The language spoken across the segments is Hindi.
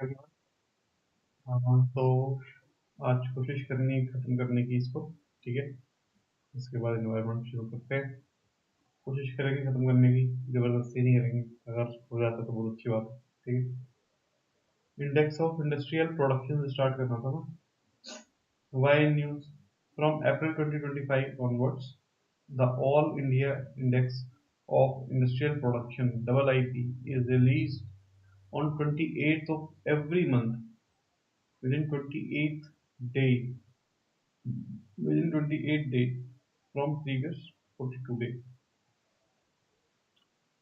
everyone. तो आज कोशिश करनी है ख़त्म करने की इसको, ठीक है। इसके बाद एनवायरनमेंट शुरू करते हैं। कोशिश करेंगे ख़त्म करने की, ज़बरदस्ती नहीं करेंगे। अगर हो जाता तो बहुत अच्छी बात है, ठीक है। इंडेक्स ऑफ इंडस्ट्रियल प्रोडक्शन से स्टार्ट करना था ना। Why news from April 2025 onwards, the All India Index of Industrial Production (IIP) is released on 28th of every month within 28th day within 28 days from previous 42 days।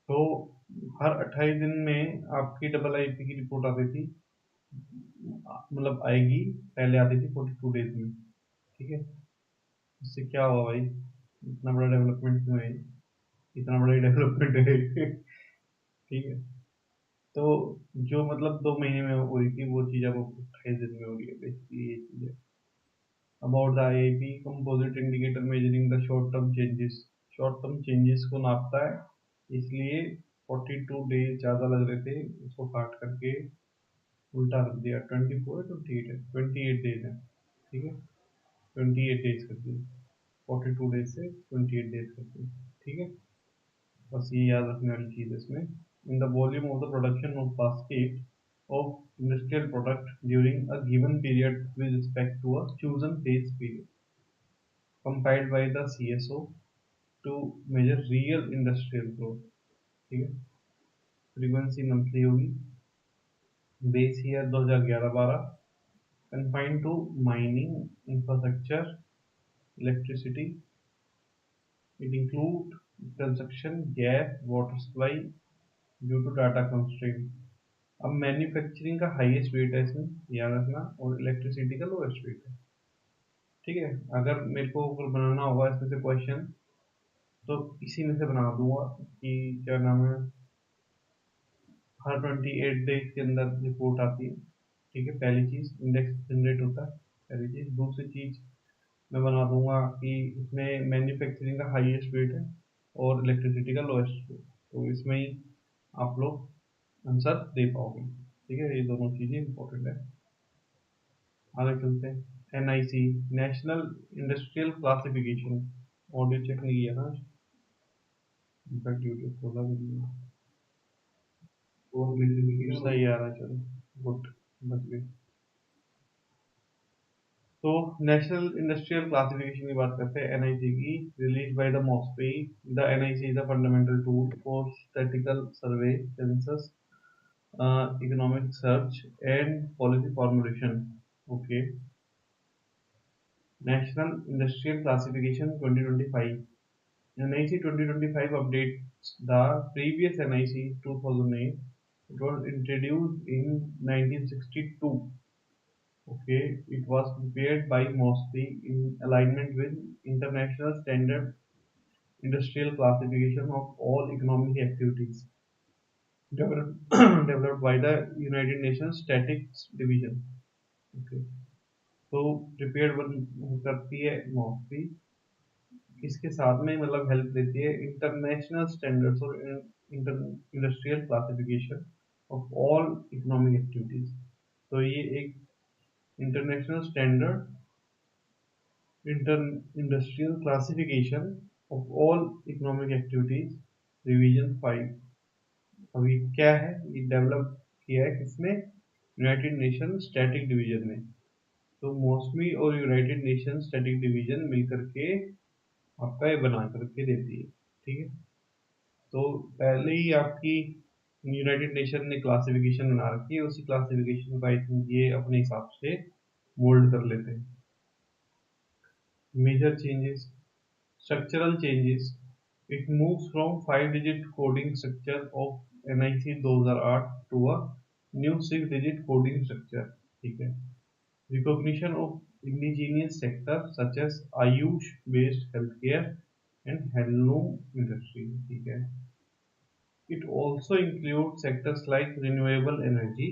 तो हर 28 दिन में आपकी IIP की रिपोर्ट आती थी, मतलब आएगी, पहले आती थी 42 डेज में, ठीक है। इससे क्या हुआ भाई, इतना बड़ा डेवलपमेंट क्यों है, इतना बड़ा डेवलपमेंट है ठीक है। तो जो मतलब 2 महीने में हो रही थी वो चीज़ अब 28 दिन में हो रही है, बेसिकली ये चीज़ है। About the IIP composite indicator measuring the short term changes, short term changes को नापता है, इसलिए 42 डेज ज़्यादा लग रहे थे, उसको काट करके उल्टा रख दिया। 24 28 है, 28 डेज है, ठीक है। 28 डेज कर दिए, 42 डेज से 28 डेज कर दिए, ठीक है। बस ये याद रखने वाली चीज़ है इसमें। In the volume of the production of basket of industrial product during a given period with respect to a chosen base period, compiled by the CSO to measure real industrial growth, ठीक है। फ्रीक्वेंसी मंथली होगी, base year 2011-12, confined to mining, infrastructure, electricity, it include construction, gas, water supply due to data constraint. अब मैन्युफैक्चरिंग का हाईएस्ट वेट है इसमें, याद रखना, और इलेक्ट्रिसिटी का लोएस्ट वेट है, ठीक है। अगर मेरे को अगर बनाना होगा इसमें से क्वेश्चन, तो इसी में से बना दूंगा कि क्या नाम है, हर 28 डेज के अंदर रिपोर्ट आती है, ठीक है। पहली चीज़ इंडेक्स जनरेट होता है, पहली चीज़। दूसरी चीज़ मैं बना दूंगा कि इसमें मैन्युफैक्चरिंग का हाईएस्ट वेट है और इलेक्ट्रिसिटी का लोएस्ट वेट, तो इसमें ही आप लोग आंसर दे पाओगे, ठीक है। ये दोनों चीज़ें इंपॉर्टेंट है। आगे चलते हैं। NIC national industrial classification, audio check नहीं किया ना, इनफैक्ट यूट्यूब खोला भी नहीं है। सही आ रहा है, चलो गुड, बच गए। तो नेशनल इंडस्ट्रियल क्लासिफिकेशन की बात करते हैं, NIC की, release by the MoSPI. The NIC is a fundamental tool for statistical survey, census, economic search and policy formulation. Okay, national industrial classification 2025, NIC 2025 updates the previous NIC 2008. It was introduced in 1962. Okay, it was prepared by Mosby in alignment with International Standard Industrial Classification of all economic activities, developed, developed by the United Nations Statistics Division. Okay, तो प्रिपेयर्ड करती है मॉस्बी, इसके साथ में मतलब हेल्प देती है इंटरनेशनल स्टैंडर्ड्स और industrial classification of all economic activities. तो ये एक international standard industrial classification of all economic activities, revision 5। अभी क्या है, ये डेवलप किया है किसमें, यूनाइटेड नेशन स्टैटिक डिवीजन में। तो मौसमी और यूनाइटेड नेशन स्टैटिक डिवीजन मिलकर के आपका ये बना करके देती है, ठीक है। तो पहले ही आपकी यूनाइटेड नेशन ने क्लासिफिकेशन बना रखी है, उसी क्लासिफिकेशन को आई थिंक ये अपने हिसाब से मोल्ड कर लेते हैं। Major changes, structural changes, it moves from 5-digit coding structure of NIC 2008 to a new 6-digit coding structure, ठीक है। Recognition of indigenous sectors such as Ayush based healthcare and handloom industry, ठीक है। It also includes sectors like renewable energy,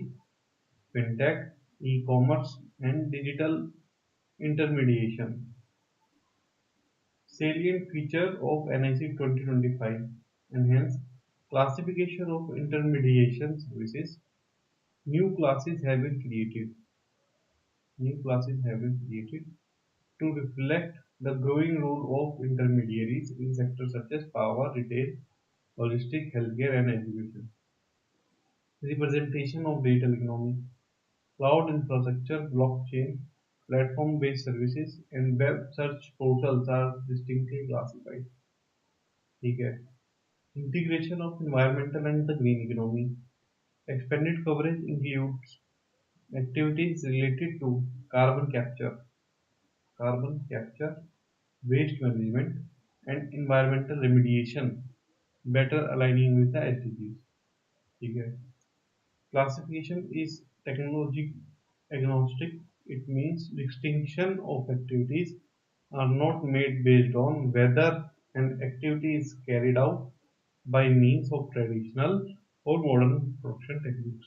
fintech, e-commerce, and digital intermediation. Salient feature of NIC 2025: enhanced classification of intermediation services, New classes have been created. New classes have been created to reflect the growing role of intermediaries in sectors such as power, retail, logistics, healthcare, and education. Representation of digital economy, cloud infrastructure, blockchain, platform-based services, and web search portals are distinctly classified. ठीक है. Integration of environmental and the green economy. Expanded coverage includes activities related to carbon capture, waste management, and environmental remediation, better aligning with the SDGs. ठीक है. Classification is technology agnostic. It means distinction of activities are not made based on whether an activity is carried out by means of traditional और मॉडर्न प्रोडक्शन टेक्निक्स.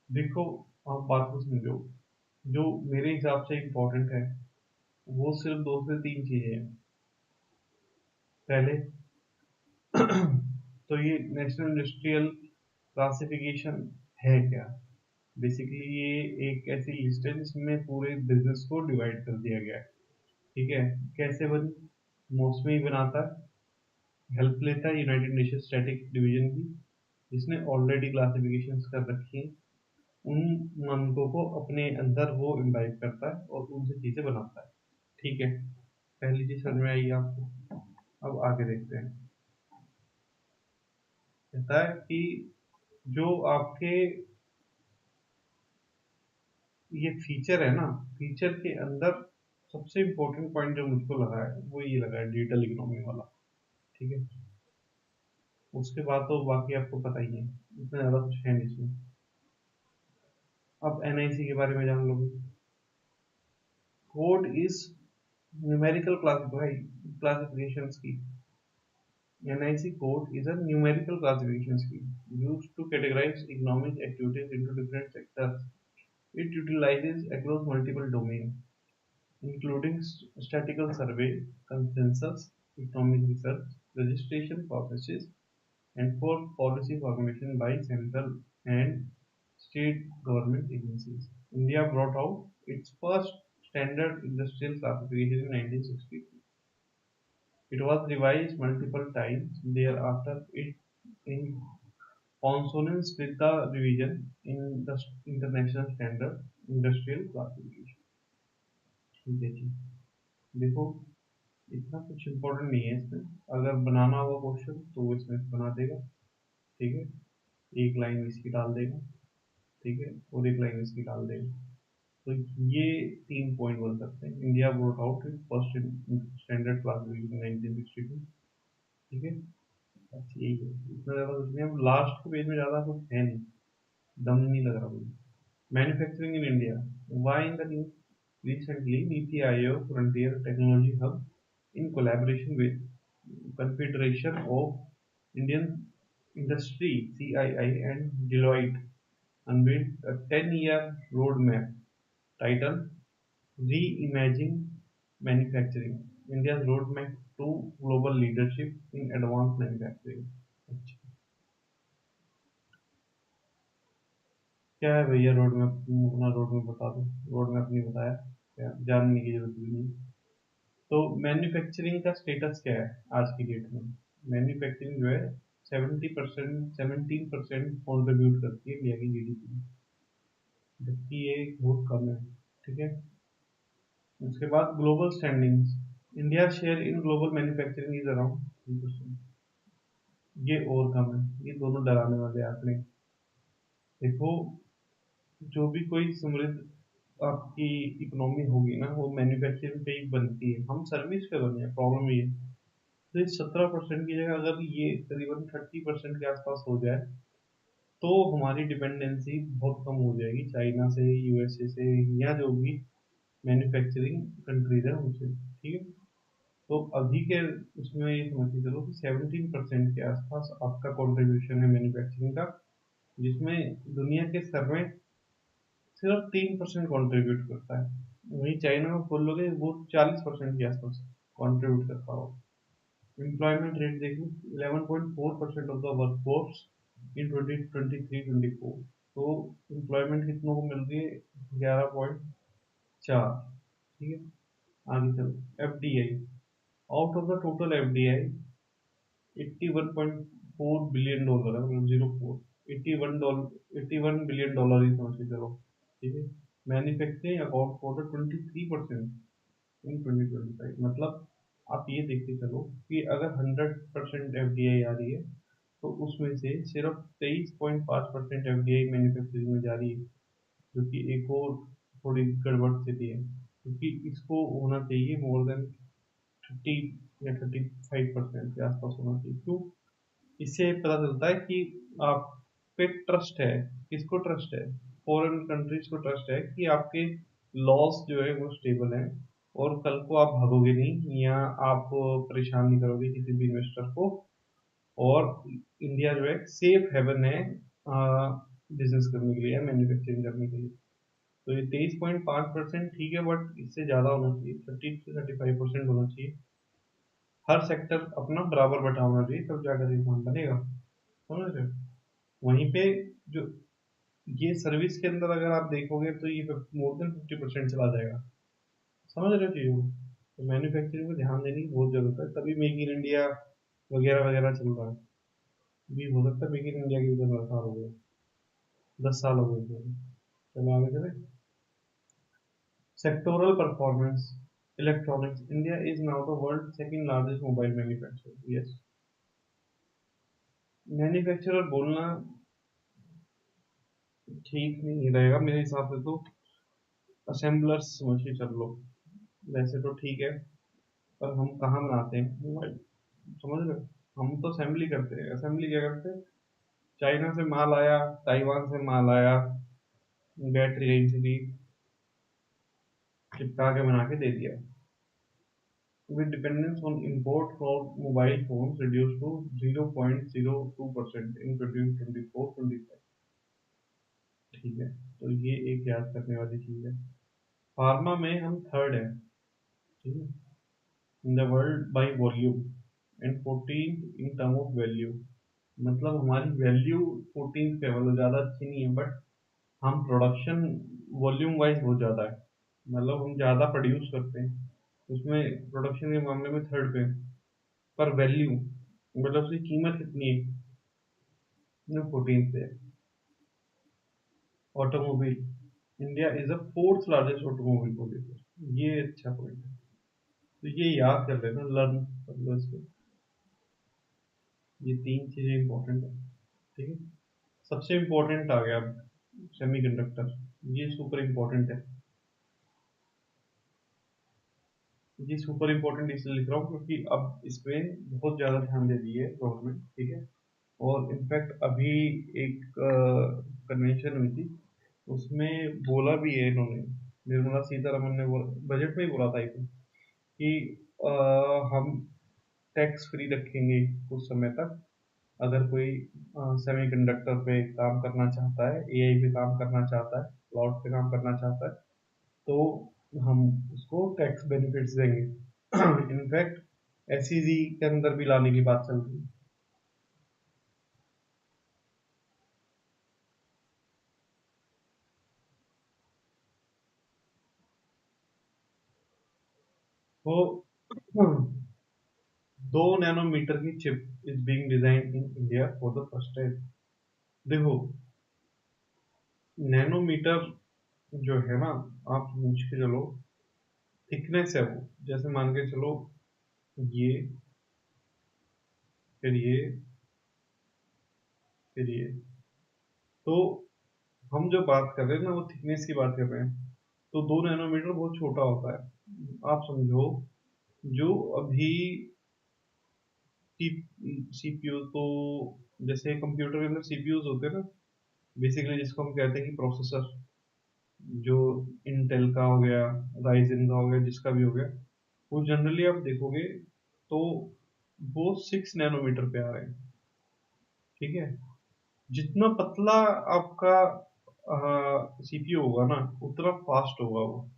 देखो, आप बात को समझो. जो मेरे हिसाब से इम्पोर्टेंट है वो सिर्फ दो से तीन चीजें हैं. पहले तो ये नेशनल इंडस्ट्रियल क्लासिफिकेशन है क्या. बेसिकली ये एक ऐसी लिस्ट है जिसमें पूरे बिजनेस को डिवाइड कर दिया गया है. ठीक है. कैसे बनी. मौसमी बनाता है, हेल्प लेता है यूनाइटेड नेशन स्टैटिक डिवीजन की, जिसने ऑलरेडी क्लासिफिकेशंस कर रखी हैं. उन मानकों को अपने अंदर वो इम्बाइब करता है और उनसे चीजें बनाता है. ठीक है. पहली चीज समझ में आई आपको. अब आगे देखते हैं. कहता है कि जो आपके ये फीचर है ना, फीचर के अंदर सबसे इम्पोर्टेंट पॉइंट जो मुझको लगा है वो ये लगा है, डिजिटल इकोनॉमी वाला. ठीक है. उसके बाद तो बाकी आपको पता ही है, इतना ज्यादा कुछ है नहीं इसमें. अब एनआईसी के बारे में जान लोगे. Code is numerical classification scheme. NIC code is a numerical classification scheme used to categorize economic activities into different sectors. It utilizes across multiple domains, including statistical survey, consensus, economic research, registration processes, and for policy formulation by central and state government agencies. India brought out its first standard industrial classification in 1962. It was revised multiple times thereafter in consonance with the revision in the International Standard Industrial Classification. ठीक है जी. देखो, इतना कुछ इम्पोर्टेंट नहीं है इसमें. अगर बनाना होगा क्वेश्चन तो वो इसमें से बना देगा. ठीक है. एक लाइन इसकी डाल देगा. ठीक है. और एक लाइन इसकी डाल देगा. तो ये 3 पॉइंट बन सकते हैं. India brought out it first standard classification 1962. ठीक है. बस यही है. इतना ज़्यादा कुछ नहीं. अब लास्ट के पेज में ज़्यादा कुछ है नहीं, दम नहीं लग रहा मुझे. Manufacturing in India. Why in the news. Recently, NITI आयोग Frontier Technology Hub, in collaboration with Confederation of Indian Industry (CII) and Deloitte, unveiled a 10-year roadmap titled "Reimagining Manufacturing: India's Roadmap to Global Leadership in Advanced Manufacturing." अच्छा, क्या है भैया रोड मैप. अपना रोड मैप बता दो. रोड मैप नहीं बताया, क्या जानने की जरूरत भी नहीं. तो मैन्युफैक्चरिंग का स्टेटस क्या है आज की डेट में. मैन्युफैक्चरिंग जो है 17% कॉन्ट्रीब्यूट करती है इंडिया की जीडीपी में, जबकि ये बहुत कम है. ठीक है. उसके बाद global standings. India share in global manufacturing is around 3%. ये और कम है. ये दोनों डराने वाले आंकड़े. देखो, जो भी कोई समृद्ध आपकी इकोनॉमी होगी ना, वो मैन्युफैक्चरिंग पे ही बनती है. हम सर्विस पे बने हैं. प्रॉब्लम ये है. तो इस 17% की जगह अगर ये करीबन 30% के आसपास हो जाए तो हमारी डिपेंडेंसी बहुत कम हो जाएगी चाइना से, यूएसए से, या जो भी मैन्युफैक्चरिंग कंट्रीज है उनसे. ठीक है. तो अभी के उसमें ये समझ के चलो कि 17% के आसपास आपका कॉन्ट्रीब्यूशन है मैन्युफैक्चरिंग का, जिसमें दुनिया के स्तर में सिर्फ 3% कॉन्ट्रीब्यूट करता है. वहीं चाइना को खोल लोगे वो 40% के आसपास कॉन्ट्रीब्यूट करता हो. एम्प्लॉयमेंट रेट देख लो, 11.4% ऑफ द वर्कफोर्स इन 2023-24. तो एम्प्लॉयमेंट कितनों को मिल रही है? 11.4। ठीक है, आगे चलो। F D I, out of the total F D I 81.4 billion dollar है, मतलब 04, 81 बिलियन डॉलर ही समझ के चलो। ठीक है, मैन्युफैक्चरिंग अकाउंट फॉर द 23% इन 2025। मतलब आप ये देखते चलो कि अगर 100% एफ डी आई आ रही है तो उसमें से सिर्फ 23.5% एफ डी आई मैन्युफैक्चरिंग में जा रही है, जो कि एक और थोड़ी गड़बड़ स्थिति है, क्योंकि इसको होना चाहिए मोर देन 30 या 35% के आसपास होना चाहिए। क्यों? इससे पता चलता है कि आप पे ट्रस्ट है। किसको ट्रस्ट है? फॉरेन कंट्रीज को ट्रस्ट है कि आपके लॉस जो है वो स्टेबल हैं, और कल को आप भागोगे नहीं या आप परेशान नहीं करोगे किसी भी इन्वेस्टर को। और इंडिया जो है सेफ हेवन है बिजनेस करने के लिए या मैन्युफैक्चरिंग करने के लिए। तो ये 23.5% ठीक है, बट इससे ज़्यादा होना चाहिए, 30 से 35% होना चाहिए। हर सेक्टर अपना बराबर बैठा होना चाहिए, तब जाकर इंसान बनेगा। समझ रहे हो? वहीं पे जो ये सर्विस के अंदर अगर आप देखोगे तो ये मोर देन 50% चला जाएगा। समझ रहे हो चीज़ों को? तो मैन्युफैक्चरिंग को ध्यान देने की बहुत जरूरत है, तभी मेक इन इंडिया वगैरह वगैरह चल रहा है। भी हो सकता है मेक इन इंडिया की 10 साल हो गए, 10 साल हो गए। चलो आगे चले। Sectoral performance, electronics, India is now the world second largest mobile manufacturer. Yes, manufacturer बोलना ठीक नहीं रहेगा मेरे हिसाब से, तो असेंबलर्स समझ के चल लो। वैसे तो ठीक है, पर हम कहाँ बनाते हैं मोबाइल? समझ रहे हो? हम तो असेंबली करते हैं। असेंबली क्या करते हैं? चाइना से माल आया, ताइवान से माल आया, बैटरी कहीं से दी, चिपका के बना के दे दिया। With dependence on import for mobile phones reduced to 0.02% in 2024-25। ठीक है, तो ये एक याद करने वाली चीज है। फार्मा में हम थर्ड है, ठीक है, in the world by volume and 14 in term of value. मतलब हमारी वैल्यू 14 पे, मतलब ज़्यादा अच्छी नहीं है, बट हम प्रोडक्शन वॉल्यूम वाइज बहुत ज़्यादा है। मतलब हम ज़्यादा प्रोड्यूस करते हैं, उसमें प्रोडक्शन के मामले में थर्ड पे। पर वैल्यू मतलब उसकी कीमत कितनी है? 14 पे। Automobile, India is the fourth largest automobile producer. ये अच्छा पॉइंट है, तो ये याद कर लेना, लर्न कर लो इसको। ये तीन चीजें इंपॉर्टेंट है। ठीक है, सबसे इंपॉर्टेंट आ गया अब सेमीकंडक्टर। ये सुपर इंपॉर्टेंट है। ये सुपर इंपॉर्टेंट इसलिए लिख रहा हूँ क्योंकि अब इसमें बहुत ज़्यादा ध्यान दे दी है गवर्नमेंट। ठीक है, और इनफैक्ट अभी एक कन्वेंशन हुई थी, उसमें बोला भी है इन्होंने, निर्मला सीतारमन ने बोला, बजट में ही बोला था आई थिंक, कि हम टैक्स फ्री रखेंगे कुछ समय तक। अगर कोई सेमीकंडक्टर पे काम करना चाहता है, एआई पे काम करना चाहता है, क्लाउड पे काम करना चाहता है, तो हम उसको टैक्स बेनिफिट्स देंगे। इनफैक्ट एसईजी के अंदर भी लाने की बात चल रही है। तो 2 नैनोमीटर की chip is being design in India for the first time. देखो, नैनोमीटर जो है ना, आप समझ के चलो, थिकनेस है वो, जैसे मान के चलो ये, फिर ये, फिर ये। तो हम जो बात कर रहे हैं ना, वो थिकनेस की बात कर रहे हैं। तो 2 नैनोमीटर बहुत छोटा होता है। आप समझो, जो अभी सीपीयू, तो जैसे कंप्यूटर के अंदर सीपीयूज होते हैं ना, बेसिकली जिसको हम कहते हैं कि प्रोसेसर, जो इंटेल का हो गया, राइजन का हो गया, जिसका भी हो गया, वो जनरली आप देखोगे तो वो 6 नैनोमीटर पे आ रहे हैं। ठीक है, जितना पतला आपका सीपीयू होगा ना, उतना फास्ट होगा वो।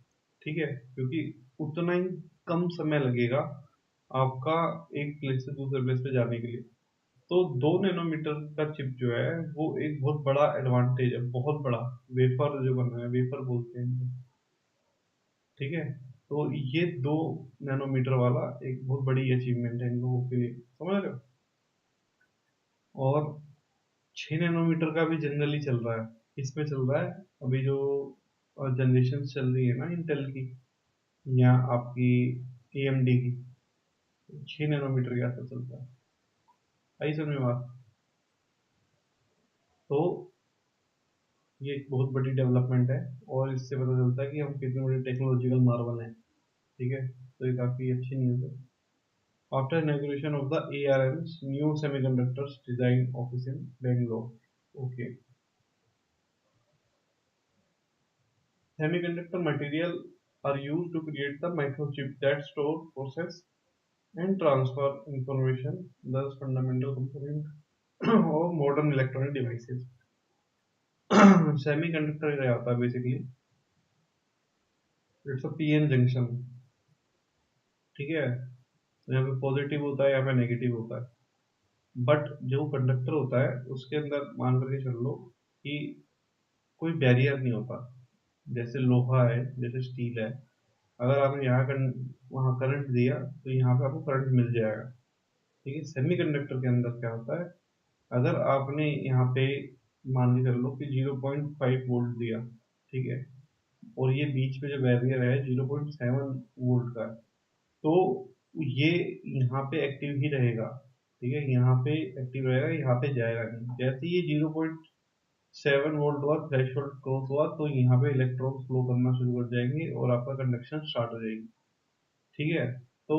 ठीक है, क्योंकि उतना ही कम समय लगेगा आपका एक प्लेस से दूसरे प्लेस पे जाने के लिए। तो 2 नैनोमीटर का चिप जो है वो एक बहुत बड़ा एडवांटेज है, बहुत बड़ा। वेफर जो बन रहा है, वेफर बोलते हैं इनको, ठीक है। तो ये 2 नैनोमीटर वाला एक बहुत बड़ी अचीवमेंट है इन लोगों के लिए, समझ रहे हो। और 6 नैनोमीटर का भी जनरली चल रहा है। इसमें चल रहा है अभी जो जनरेशन चल रही है ना इंटेल की या आपकी एएमडी की, 6 नैनोमीटर के आसपास चलता है। आई समझ में बात। तो ये एक बहुत बड़ी डेवलपमेंट है, और इससे पता चलता है कि हम कितने बड़े टेक्नोलॉजिकल मार्वल हैं, ठीक है। तो ये काफ़ी अच्छी न्यूज़ है। After inauguration of the ARM's new semiconductors design office in Bangalore. Okay. Semiconductor material are used to create the microchip that store, process, and transfer information, thus fundamental component of modern electronic devices. Semiconductor क्या होता है basically? It's a PN junction, ठीक है। यहाँ पे पॉजिटिव होता है, यहाँ पे नेगेटिव होता है। बट जो कंडक्टर होता है उसके अंदर मान करके चल लो कि कोई बैरियर नहीं होता। जैसे लोहा है, जैसे स्टील है, अगर आपने वहाँ करंट दिया तो यहाँ पे आपको करंट मिल जाएगा, ठीक है। सेमीकंडक्टर के अंदर क्या होता है, अगर आपने यहाँ पे मान के चल लो कि 0.5 वोल्ट दिया, ठीक है, और ये बीच में जो बैरियर है 0.7 वोल्ट का है, तो ये यहाँ पे एक्टिव ही रहेगा, ठीक है। यहाँ पे एक्टिव रहेगा, यहाँ पे जाएगा नहीं। जैसे ये 0.7 वोल्ट हुआ, थ्रेशोल्ड क्रॉस हुआ, तो यहाँ पे इलेक्ट्रॉन फ्लो करना शुरू कर जाएंगे और आपका कंडक्शन स्टार्ट हो जाएगी, ठीक है। तो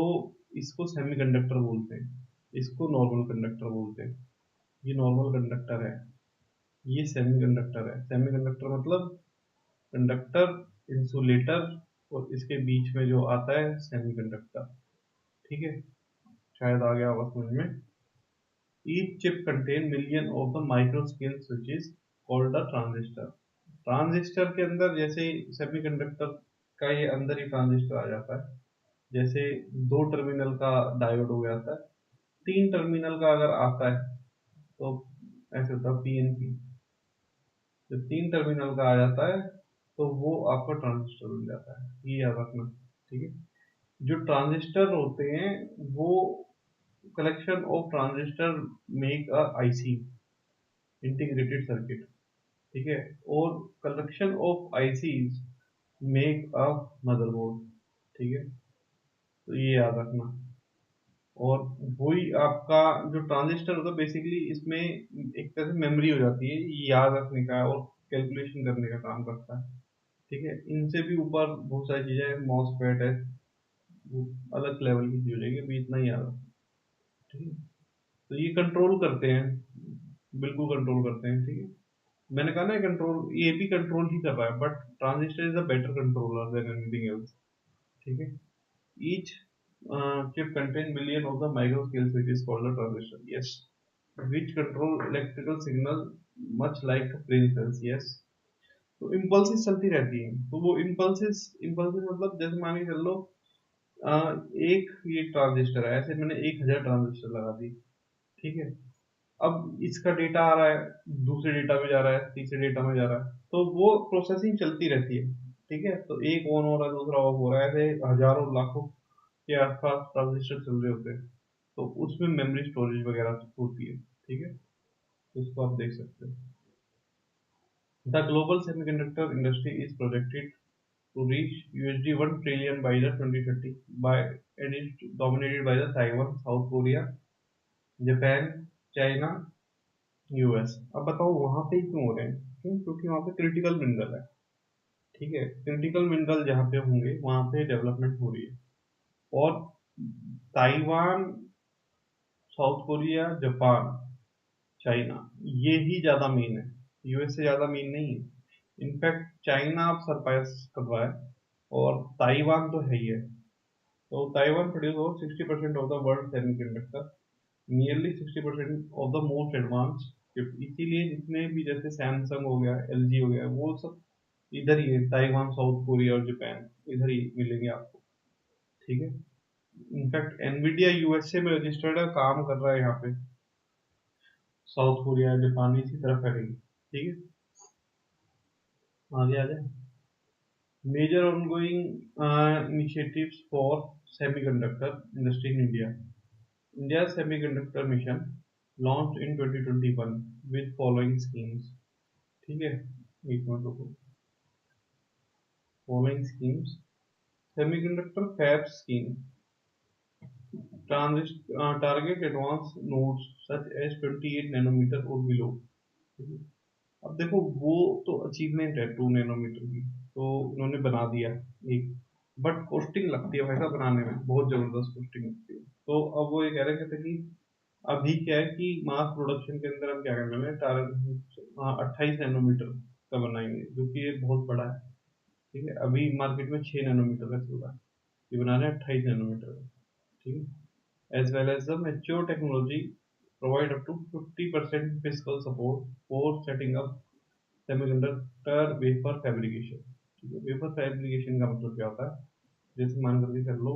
इसको सेमीकंडक्टर बोलते हैं, इसको नॉर्मल कंडक्टर बोलते हैं। ये नॉर्मल कंडक्टर है, ये सेमीकंडक्टर है। सेमीकंडक्टर मतलब कंडक्टर, इंसुलेटर, और इसके बीच में जो आता है सेमीकंडक्टर, ठीक है। शायद आ गया होगा समझ में। Each chip contain million of the micro scale switches called the transistor. Transistor के अंदर जैसे सेमीकंडक्टर का ये अंदर ही ट्रांजिस्टर आ जाता है। जैसे 2 टर्मिनल का डायोड हो गया था, 3 टर्मिनल का अगर आता है तो ऐसे होता है PNP। जब 3 टर्मिनल का आ जाता है तो वो आपका ट्रांजिस्टर बन जाता है, ये याद रखना, ठीक है। जो ट्रांजिस्टर होते हैं वो collection of transistor make a IC, integrated circuit, ठीक है। और collection of ICs make a motherboard, ठीक है। तो ये याद रखना। और वही आपका जो ट्रांजिस्टर होता है बेसिकली इसमें एक तरह से मेमोरी हो जाती है, ये याद रखने का और कैलकुलेशन करने का काम करता है, ठीक है। इनसे भी ऊपर बहुत सारी चीजें हैं, मॉसफेट है, वो अलग लेवल की चीज हो जाएगी, अभी इतना ही याद रखना, ठीक है। तो ये कंट्रोल करते हैं, बिल्कुल कंट्रोल करते हैं, ठीक है। मैंने कहा ना कंट्रोल, ये भी कंट्रोल ही कर रहा है, but transistor is a better controller than anything else, ठीक है। Each chip contain million of the micro scale which is called a transistor, yes, which control electrical signal much like brain cells, yes। तो इम्पल्सेस चलती रहती हैं, तो वो इम्पल्सेस इम्पल्सेस मतलब जैसे मान के चल लो, एक ये ट्रांजिस्टर है, ऐसे मैंने 1000 ट्रांजिस्टर लगा दी, ठीक है। अब इसका डेटा आ रहा है, दूसरे डेटा में जा रहा है, तीसरे डेटा में जा रहा है, तो वो प्रोसेसिंग चलती रहती है, ठीक है। तो एक ऑन हो रहा है, दूसरा ऑफ हो रहा है, ऐसे हजारों लाखों के आसपास ट्रांजिस्टर चल रहे होते हैं। तो उसमें मेमोरी स्टोरेज वगैरह होती है, ठीक है। तो उसको आप देख सकते हो। The global semiconductor industry is projected to reach $1 trillion by the 2030 by and is dominated by the Taiwan, South Korea, Japan, China, US. अब बताओ वहां पे क्यों हो रहे हैं? क्यों? क्योंकि वहां पे क्रिटिकल मिनरल है, ठीक है। क्रिटिकल मिनरल जहाँ पे होंगे वहां पे डेवलपमेंट हो रही है। और Taiwan, south Korea, Japan, China, ये ही ज्यादा मेन है, यूएस से ज्यादा मेन नहीं है। इनफैक्ट चाइना अब सरपास कर रहा है, और ताइवान तो है ही है। तो Taiwan produce over 60% of the world semiconductor, nearly 60% of the most advance chip. इसीलिए जितने भी जैसे सैमसंग हो गया, LG हो गया, वो सब इधर ही है, ताइवान, साउथ कोरिया और जापान, इधर ही मिलेंगे आपको, ठीक है। इनफैक्ट एनवीडिया USA में रजिस्टर्ड है, काम कर रहा है यहाँ पे, साउथ कोरिया, जापान इसी तरह करेगी। ठीक है, आगे आ जाए। Major ongoing initiatives for semiconductor industry in India. India's semiconductor mission launched in 2021 with following schemes. ठीक है, एक मिनट रुको। Following schemes: Semiconductor Fab Scheme, target advanced nodes such as 28 nanometer or below. ठीक है? अब देखो वो तो अचीवमेंट है 2 नैनोमीटर की, तो उन्होंने बना दिया एक, बट कॉस्टिंग लगती है वैसा बनाने में, बहुत जबरदस्त कॉस्टिंग लगती है। तो अब वो ये कह रहे थे कि अभी क्या है कि मास प्रोडक्शन के अंदर हम क्या करने में टारगेट 28 नैनोमीटर का बनाएंगे, जो कि ये बहुत बड़ा है। ठीक है, अभी मार्केट में 6 नैनोमीटर का चल रहा है, ये बना रहे हैं 28 नैनोमीटर का। ठीक है, as well as the mature technology provide up to 50% fiscal support for setting up semiconductor wafer fabrication. ठीक है, वेफर फैब्रिकेशन का मतलब क्या होता है, जैसे मान करके कर लो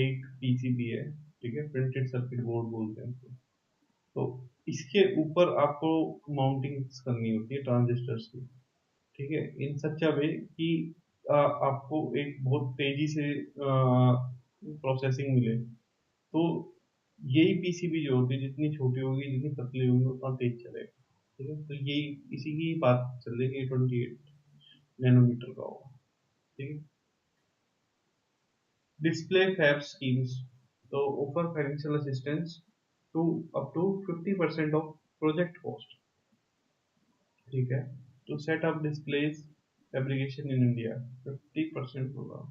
एक पीसीबी है, ठीक है, प्रिंटेड सर्किट बोर्ड बोलते हैं इसको, तो इसके ऊपर आपको माउंटिंग करनी होती है ट्रांजिस्टर्स की। ठीक है, इन सच अ वे कि आपको एक बहुत तेजी से प्रोसेसिंग मिले। तो यही पीसीबी जो होती है जितनी छोटी होगी जितनी पतली होगी उतना तेज चलेगा। ठीक है, तो यही इसी की बात चल रही है, 28 नैनोमीटर का होगा। ठीक है, डिस्प्ले फैब स्कीम्स तो offer financial assistance to up to 50% of project cost. ठीक है, to set up displays fabrication in India 50% होगा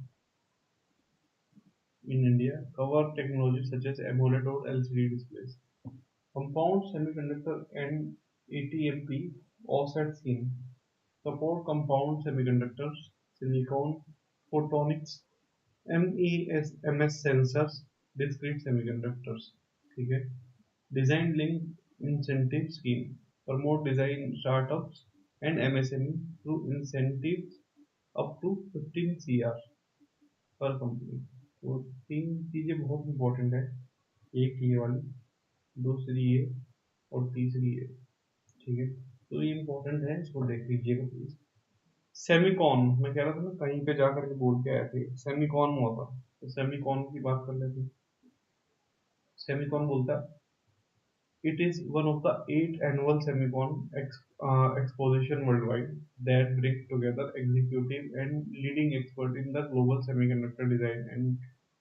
in India, cover technologies such as AMOLED or LCD displays. Compound semiconductor and ATMP offset scheme support compound semiconductors, silicon, photonics, MEMS sensors, discrete semiconductors. ठीक है, design link incentive scheme promote design startups and MSME through incentives up to 15 CR पर कंपनी। तो तीन चीज़ें बहुत इंपॉर्टेंट है, एक ये वाली, दूसरी ये, और तीसरी ये। ठीक है, तो ये इंपॉर्टेंट है, इसको देख लीजिएगा प्लीज। सेमिकॉन, मैं कह रहा था ना कहीं पे जा करके बोल के आए थे सेमिकॉन हुआ था, तो सेमिकॉन की बात कर लेते हैं। सेमिकॉन बोलता है it is one of the 8 annual Semicon exposition worldwide that brings together executive and leading experts in the global semiconductor design and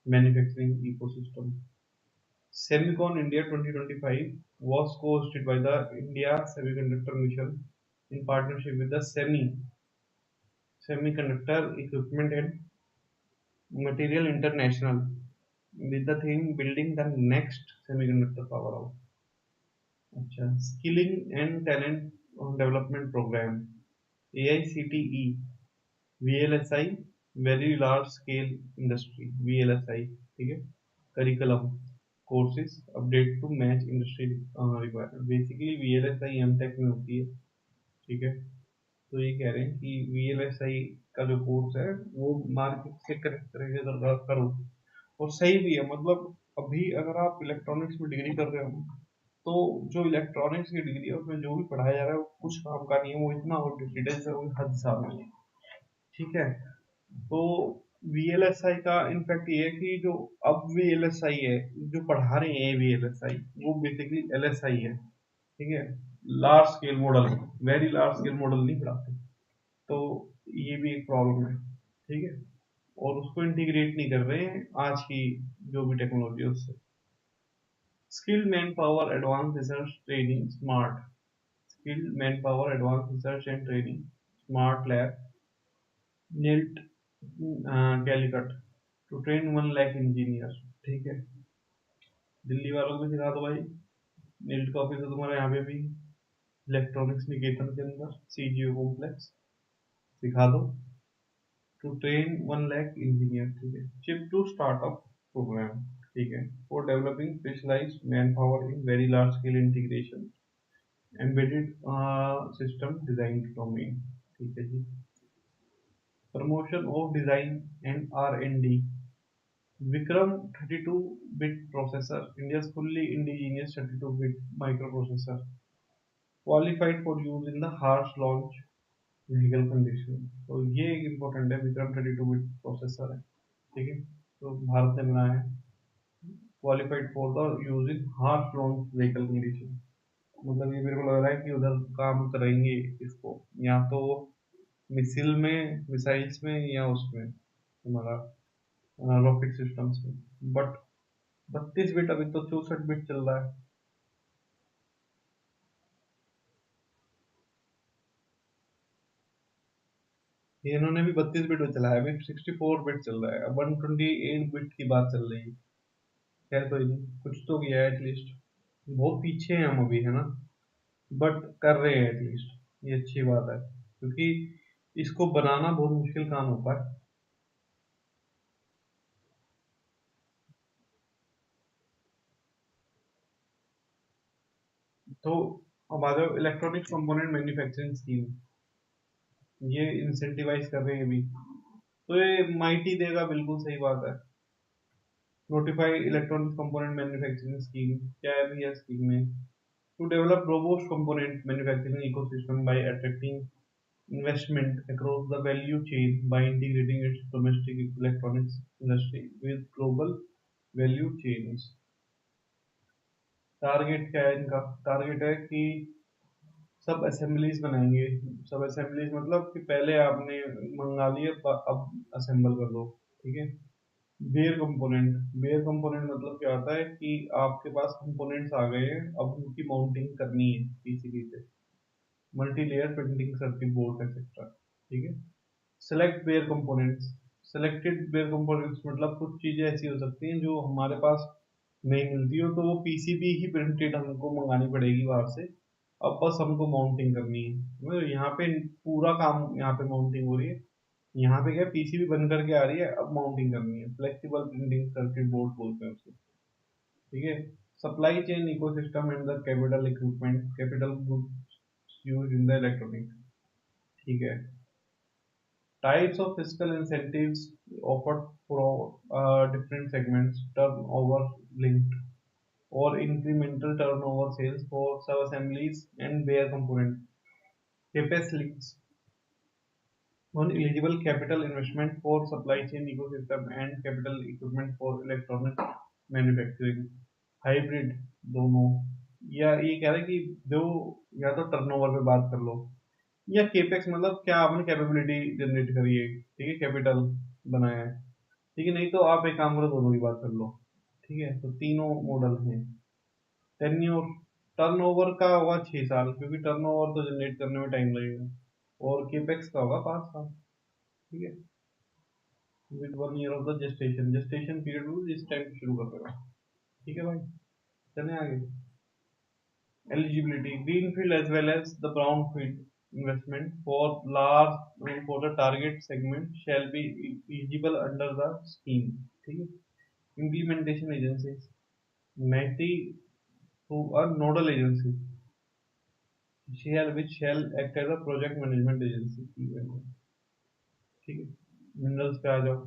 manufacturing ecosystem. Semicon India 2025 was co-hosted by the India Semiconductor Mission in partnership with the Semiconductor Equipment and Material International, with the theme building the next semiconductor powerhouse. अच्छा, skilling and talent development programme, AICTE, VLSI, very large scale industry, VLSI। ठीक है, curriculum courses update to match industry requirement. Basically VLSI M Tech में होती है। ठीक है, तो ये कह रहे हैं कि VLSI का जो कोर्स है वो मार्केट से करेक्ट तरीके से करो, और सही भी है। मतलब अभी अगर आप इलेक्ट्रॉनिक्स में डिग्री कर रहे हो तो जो इलेक्ट्रॉनिक्स की डिग्री है उसमें जो भी पढ़ाया जा रहा है वो कुछ काम का नहीं है, वो इतना आउटडेटेड है जैसे हद साल में। ठीक है, तो VLSI का इनफैक्ट ये है कि जो अब VLSI है, जो पढ़ा रहे हैं VLSI, वो बेसिकली LSI है। ठीक है, large scale model, very large scale model नहीं पढ़ाते, तो ये भी एक प्रॉब्लम है। ठीक है, और उसको इंटीग्रेट नहीं कर रहे हैं आज की जो भी टेक्नोलॉजी है उससे। Skilled man power advance research training smart, skilled manpower, advanced research and training, smart lab, NILT, Calicut, to train 1 lakh engineer. ठीक है, दिल्ली वालों को सिखा दो भाई, NILT का ऑफिस है तुम्हारा यहाँ पे भी, इलेक्ट्रॉनिक्स निकेतन के अंदर CGO कॉम्प्लेक्स, सिखा दो, टू ट्रेन 1 लाख इंजीनियर। ठीक है, चिप टू स्टार्टअप प्रोग्राम। ठीक है, for developing specialised man power in very large scale integration embedded system design domain. ठीक है जी, promotion of design and R&D, Vikram 32 bit processor, India fully indigenous 32 bit micro processor. Qualified for use in the harsh launch vehicle condition. तो ये एक इम्पोर्टेंट है, विक्रम 32 बिट प्रोसेसर है, ठीक है। तो भारत ने बनाया है, qualified for the use in harsh launch vehicle condition. मतलब ये मेरे को लग रहा है कि उधर काम करेंगे इसको, या तो मिसाइल में, मिसाइल्स में, या उसमें हमारा रॉकेट सिस्टम्स में। बट 32 बिट, अभी तो 64 बिट चल रहा है। ये इन्होंने भी 32 बिट में चलाया, अभी 64 बिट चल रहा है, अब 128 बिट की बात चल रही है। खैर कोई नहीं, कुछ तो किया है एटलीस्ट। बहुत पीछे हैं हम अभी, है ना, बट कर रहे हैं एटलीस्ट, ये अच्छी बात है, क्योंकि इसको बनाना बहुत मुश्किल काम होता है। तो अब आ जाओ इलेक्ट्रॉनिक कंपोनेंट मैन्युफैक्चरिंग स्कीम, ये इंसेंटिवाइज कर रहे हैं अभी। तो ये माइटी देगा, बिल्कुल सही बात है। Notify electronic component manufacturing scheme, क्या है भैया स्कीम में? To develop robust component manufacturing ecosystem by attracting investment across the value chain by integrating its domestic electronics industry with global value chains। Target क्या है इनका? टारगेट है कि सब असेंबलीज बनाएंगे। सब असेंबलीज मतलब कि पहले आपने मंगा लिए, अब असेंबल कर दो, ठीक है। बेयर कंपोनेंट, बेयर कंपोनेंट मतलब क्या होता है कि आपके पास कंपोनेंट्स आ गए हैं, अब उनकी माउंटिंग करनी है पीसीबी पे, multi layer printing circuit board etcetera, ठीक है। Select bare components, selected bare components मतलब कुछ चीजें ऐसी हो सकती हैं जो हमारे पास नहीं मिलती हो, तो वो पीसीबी ही प्रिंटेड हमको मंगानी पड़ेगी बाहर से। अब बस हमको माउंटिंग करनी है, मतलब यहाँ पे पूरा काम, यहाँ पे माउंटिंग हो रही है। यहाँ पे क्या, पीसीबी बन करके आ रही है, अब माउंटिंग करनी है। फ्लेक्सिबल प्रिंटिंग सर्किट बोर्ड बोलते हैं उसको, ठीक है। Supply chain ecosystem and the capital equipment, capital goods use in the electronics, ठीक है। Types of fiscal incentives offered for different segments: turnover linked or incremental turnover sales for sub-assemblies and bare components. CapEx links on eligible capital investment for supply chain ecosystem and capital equipment for electronic manufacturing. Hybrid दोनों, या ये कह रहे हैं कि दो, या तो टर्नओवर पे बात कर लो, या केपेक्स मतलब क्या आपने कैपेबिलिटी जनरेट करी है, ठीक है, कैपिटल बनाया है, ठीक है। नहीं तो आप एक काम करो, दोनों की बात कर लो, ठीक है। तो तीनों मॉडल हैं। टेन्योर, टर्नओवर का होगा 6 साल, क्योंकि टर्नओवर तो जनरेट करने में टाइम लगेगा, और केपेक्स का होगा 5 साल, ठीक है। With 1 year of the gestation, gestation period को इस टाइम से शुरू कर देगा, ठीक है भाई। चलें आगे। Eligibility: greenfield as well as the brownfield investment for large, for the target segment shall be eligible under the scheme, ठीक है। Implementation agencies: MITRA through a nodal agency which shall act as a project management agency, ठीक है। मिनरल्स पे आ जाओ।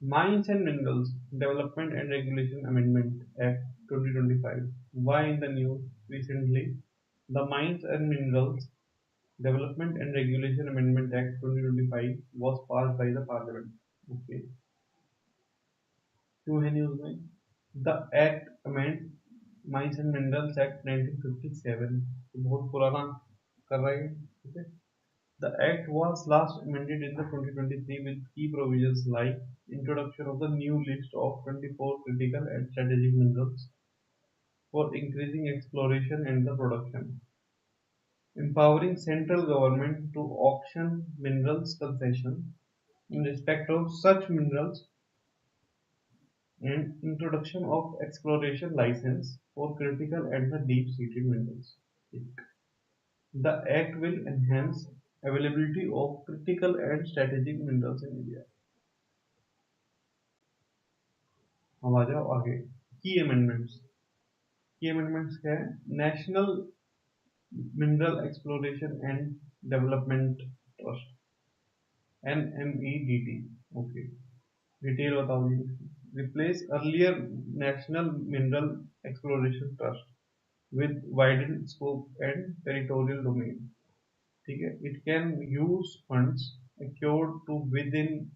Mines and Minerals Development and Regulation Amendment Act 2025, why in the news recently? The Mines and Minerals Development and Regulation Amendment Act 2025 was passed by the Parliament. Okay, क्यों है न्यूज में? The act amend mines and minerals act 1957, तो बहुत पुराना कर रहे हैं, ठीक है। The act was last amended in the 2023 with key provisions like introduction of the new list of 24 critical and strategic minerals for increasing exploration and the production, empowering central government to auction minerals concession in respect of such minerals, and introduction of exploration license for critical and the deep-seated minerals. The act will enhance availability of critical and strategic minerals in India. अब आ जाओ आगे। की अमेंडमेंट्स, की अमेंडमेंट्स क्या है? National mineral exploration and development trust, NMEDT, okay. Detail बताओ जी। Replace earlier national mineral exploration trust, with widened scope and territorial domain. ठीक है, it can use funds secured to within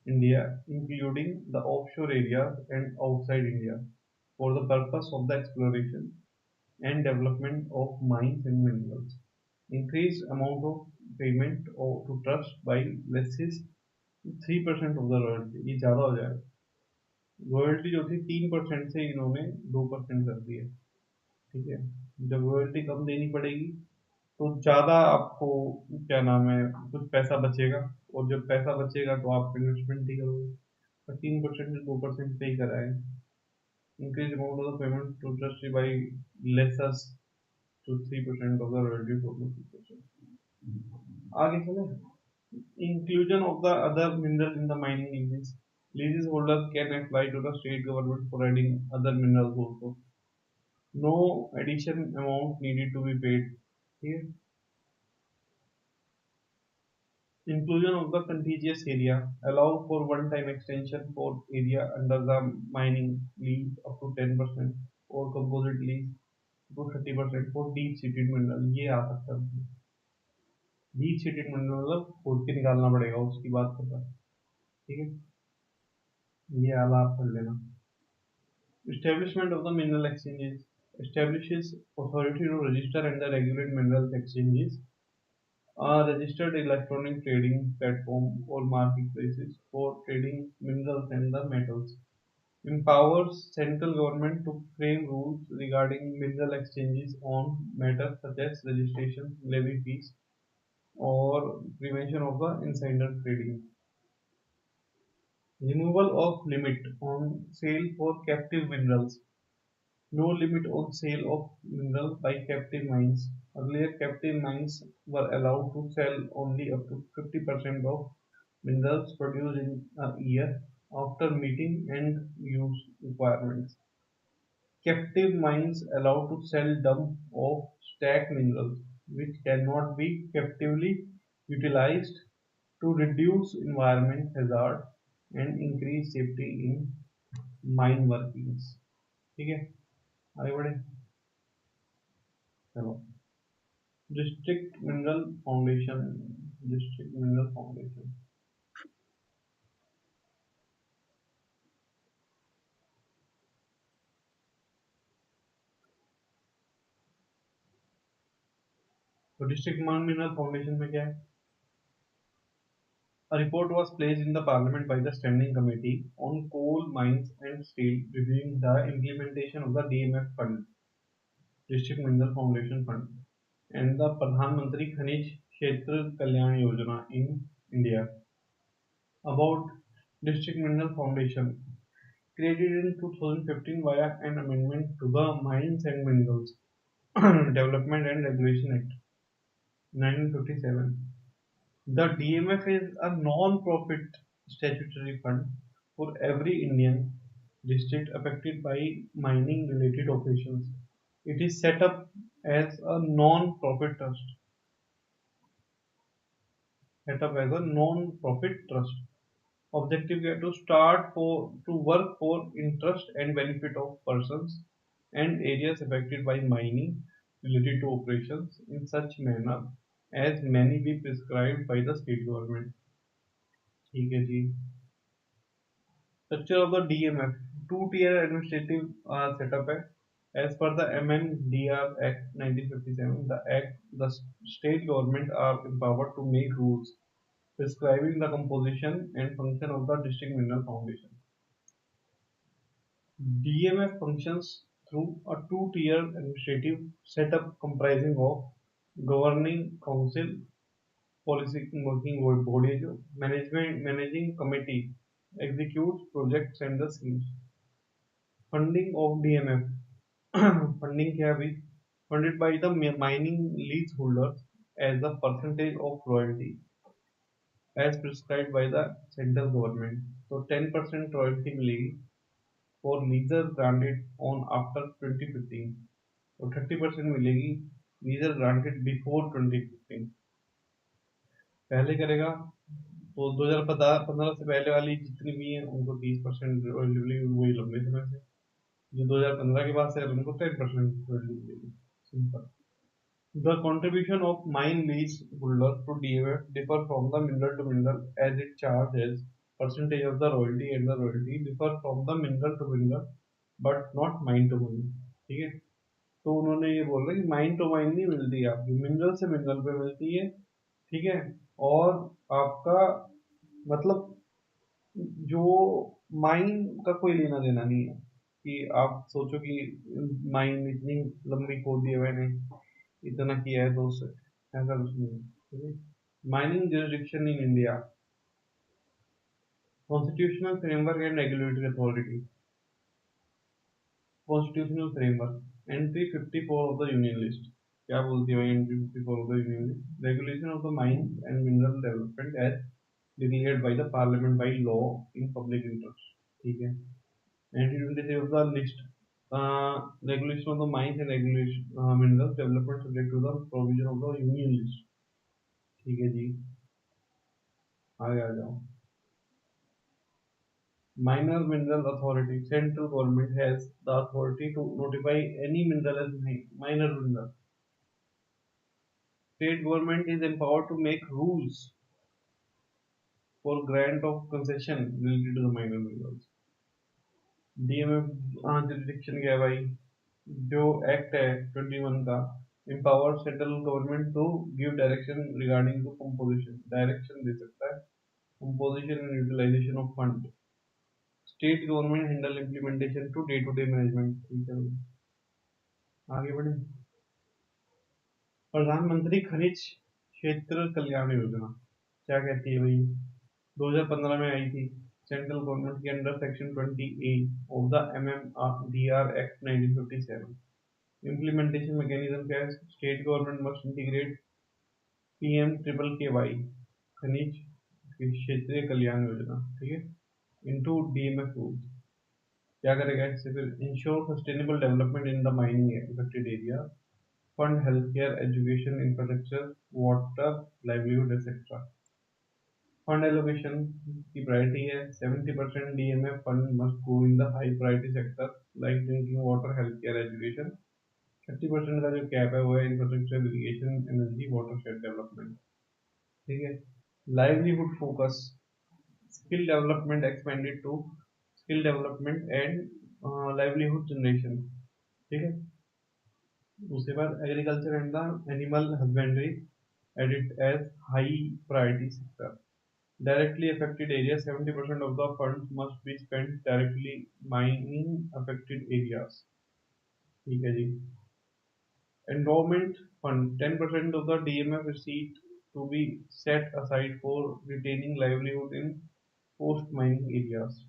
India, including the offshore areas and outside India, for the purpose of the exploration and development of mines and minerals. Increased amount of payment to trust by lesses 3% of the royalty. ये ज़्यादा हो जाएगा. रॉयल्टी जो थी 3% से इन्होंने 2% कर दी है. ठीक है, जब रॉयल्टी कम देनी पड़ेगी तो ज़्यादा आपको क्या नाम है कुछ पैसा बचेगा, और जब पैसा बचेगा तो आप इन्वेस्टमेंट ही करोगे. तो 3% से 2% पे ही कराए. Increase amount of the payment to trust by lessees to 3% of the royalty total 3%. आगे चले. Inclusion of the other mineral in the mining leases. Leases holders can apply to the state government for adding other minerals also. No addition amount needed to be paid. Here, inclusion of the contiguous area allow for one-time extension for area under the mining lease up to 10% or composite lease to 30% for deep-seated mineral. ये आ सकता है. डीप सीटेड मिनरल मतलब खोद के निकालना पड़ेगा, उसकी बात कर रहा है. ठीक है, ये वाला आप पढ़ लेना. Establishment of the mineral exchanges establishes authority to register and the regulate minerals exchanges are registered electronic trading platform or marketplaces for trading minerals and the metals. Empowers central government to frame rules regarding mineral exchanges on matters such as registration, levy fees, or prevention of the insider trading. Removal of limit on sale for captive minerals. No limit on sale of mineral by captive mines. Earlier, captive mines were allowed to sell only up to 50% of minerals produced in a year after meeting end use requirements. Captive mines allowed to sell dump of stack minerals which cannot be captively utilized to reduce environment hazard and increase safety in mine workings. ठीक है, आगे बढ़े. चलो. District mineral foundation. District mineral foundation. तो डिस्ट्रिक्ट मिनरल फाउंडेशन में क्या है? A report was placed in the Parliament by the Standing Committee on Coal, Mines and Steel, reviewing the implementation of the DMF Fund, District Mineral Foundation Fund, and the Pradhan Mantri Khanij Kshetra Kalyan Yojana in India. About District Mineral Foundation, created in 2015 via an amendment to the Mines and Minerals Development and Regulation Act 1957. The DMF is a non-profit statutory fund for every Indian district affected by mining related operations. It is set up as a non-profit trust. Set up as a non-profit trust. Objective है to work for interest and benefit of persons and areas affected by mining related to operations in such manner as many be prescribed by the state government. ठीक है जी. Structure of the DMF. Two-tier administrative setup है. As per the MNDR Act 1957, the state government are empowered to make rules prescribing the composition and function of the district mineral foundation. DMF functions through a two-tier administrative setup comprising of governing council, policy working body, managing committee, executes projects and the schemes. Funding of DMF. Funding क्या है? Funded by the mining leaseholders as a percentage of royalty as prescribed by the central government. So 10% royalty मिलेगी for leases granted on after 2015 और 30% मिलेगी leases granted before 2015. पहले करेगा तो 2015 से पहले वाली जितनी भी है उनको 30% रॉयल्टी मिलेगी, वही लंबे समय से. जो 2015 के बाद से उनको 10% वैल्यू मिलेगी, simple. The contribution of mine lease holder to DMF differ from the mineral to mineral as it charges percentage of the royalty and the royalty differ from the mineral to mineral but not mine to mine। ठीक है, तो उन्होंने ये बोल रहा है कि माइन टू माइन नहीं मिलती, आपकी मिनरल से मिनरल पे मिलती है। ठीक है, और आपका मतलब जो माइन का कोई लेना देना नहीं है कि आप सोचो कि माइन इतनी लंबी खोद दी है मैंने, इतना किया है तो उससे ऐसा कुछ नहीं है। ठीक है, mining jurisdiction in India, constitutional framework and regulatory authority. Constitutional framework, entry 54 of the Union list. क्या बोलती है भाई entry 54 of the Union list? Regulation of the mines and mineral development as declared by the parliament by law in public interest. ठीक है, entry 23 of the list, regulation of the mines and regulation mineral development subject to the provision of the Union list. ठीक है जी, आगे आ जाओ। Minor Mineral Authority, central government has the authority to notify any mineral as minor mineral. State government is empowered to make rules for grant of concession related to the minor minerals. DMF jurisdiction क्या है भाई? जो एक्ट है 21 का, empower central government to give direction regarding to composition, direction दे सकता है composition and utilization of fund. State government handle implementation to day management। ठीक है, आगे बढ़े। प्रधानमंत्री खनिज क्षेत्र कल्याण योजना क्या कहती है भाई? 2015 में आई थी, सेंट्रल गवर्नमेंट के under section 20A of the MMDR act 1957। Implementation mechanism क्या है? State government must integrate PMKKY खनिज क्षेत्रीय कल्याण योजना, ठीक है, इनटू DMF रूल्स। क्या करेगा इससे? फिर ensure sustainable development in the mining affected area, fund healthcare, education, infrastructure, water, livelihood, etc. Fund allocation की priority है 70% DMF fund must go in the high priority sector like drinking water, healthcare, education। 30% का जो कैप है वो है infrastructure, irrigation, energy, watershed development। ठीक है, livelihood focus, skill development expanded to skill development and livelihood generation। ठीक है, उसके बाद agriculture and the animal husbandry edit as high priority sector. Directly affected area 70% of the funds must be spent directly mining affected areas. ठीक है जी। Endowment fund 10% of the DMF receipt to be set aside for retaining livelihood in post mining areas।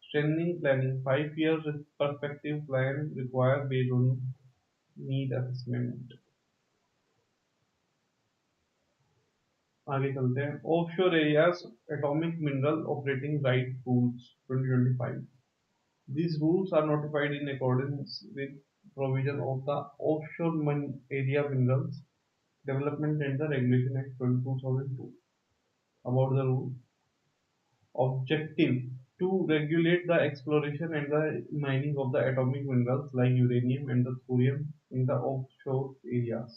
Strengthening planning, 5 year perspective plan required based on need assessment। आगे चलते हैं। Offshore areas atomic mineral operating right rules 2025। These rules are notified in accordance with provision of the Offshore Area Minerals Development and the Regulation Act 2002। About the rule, objective to regulate the exploration and the mining of the atomic minerals like uranium and the thorium in the offshore areas।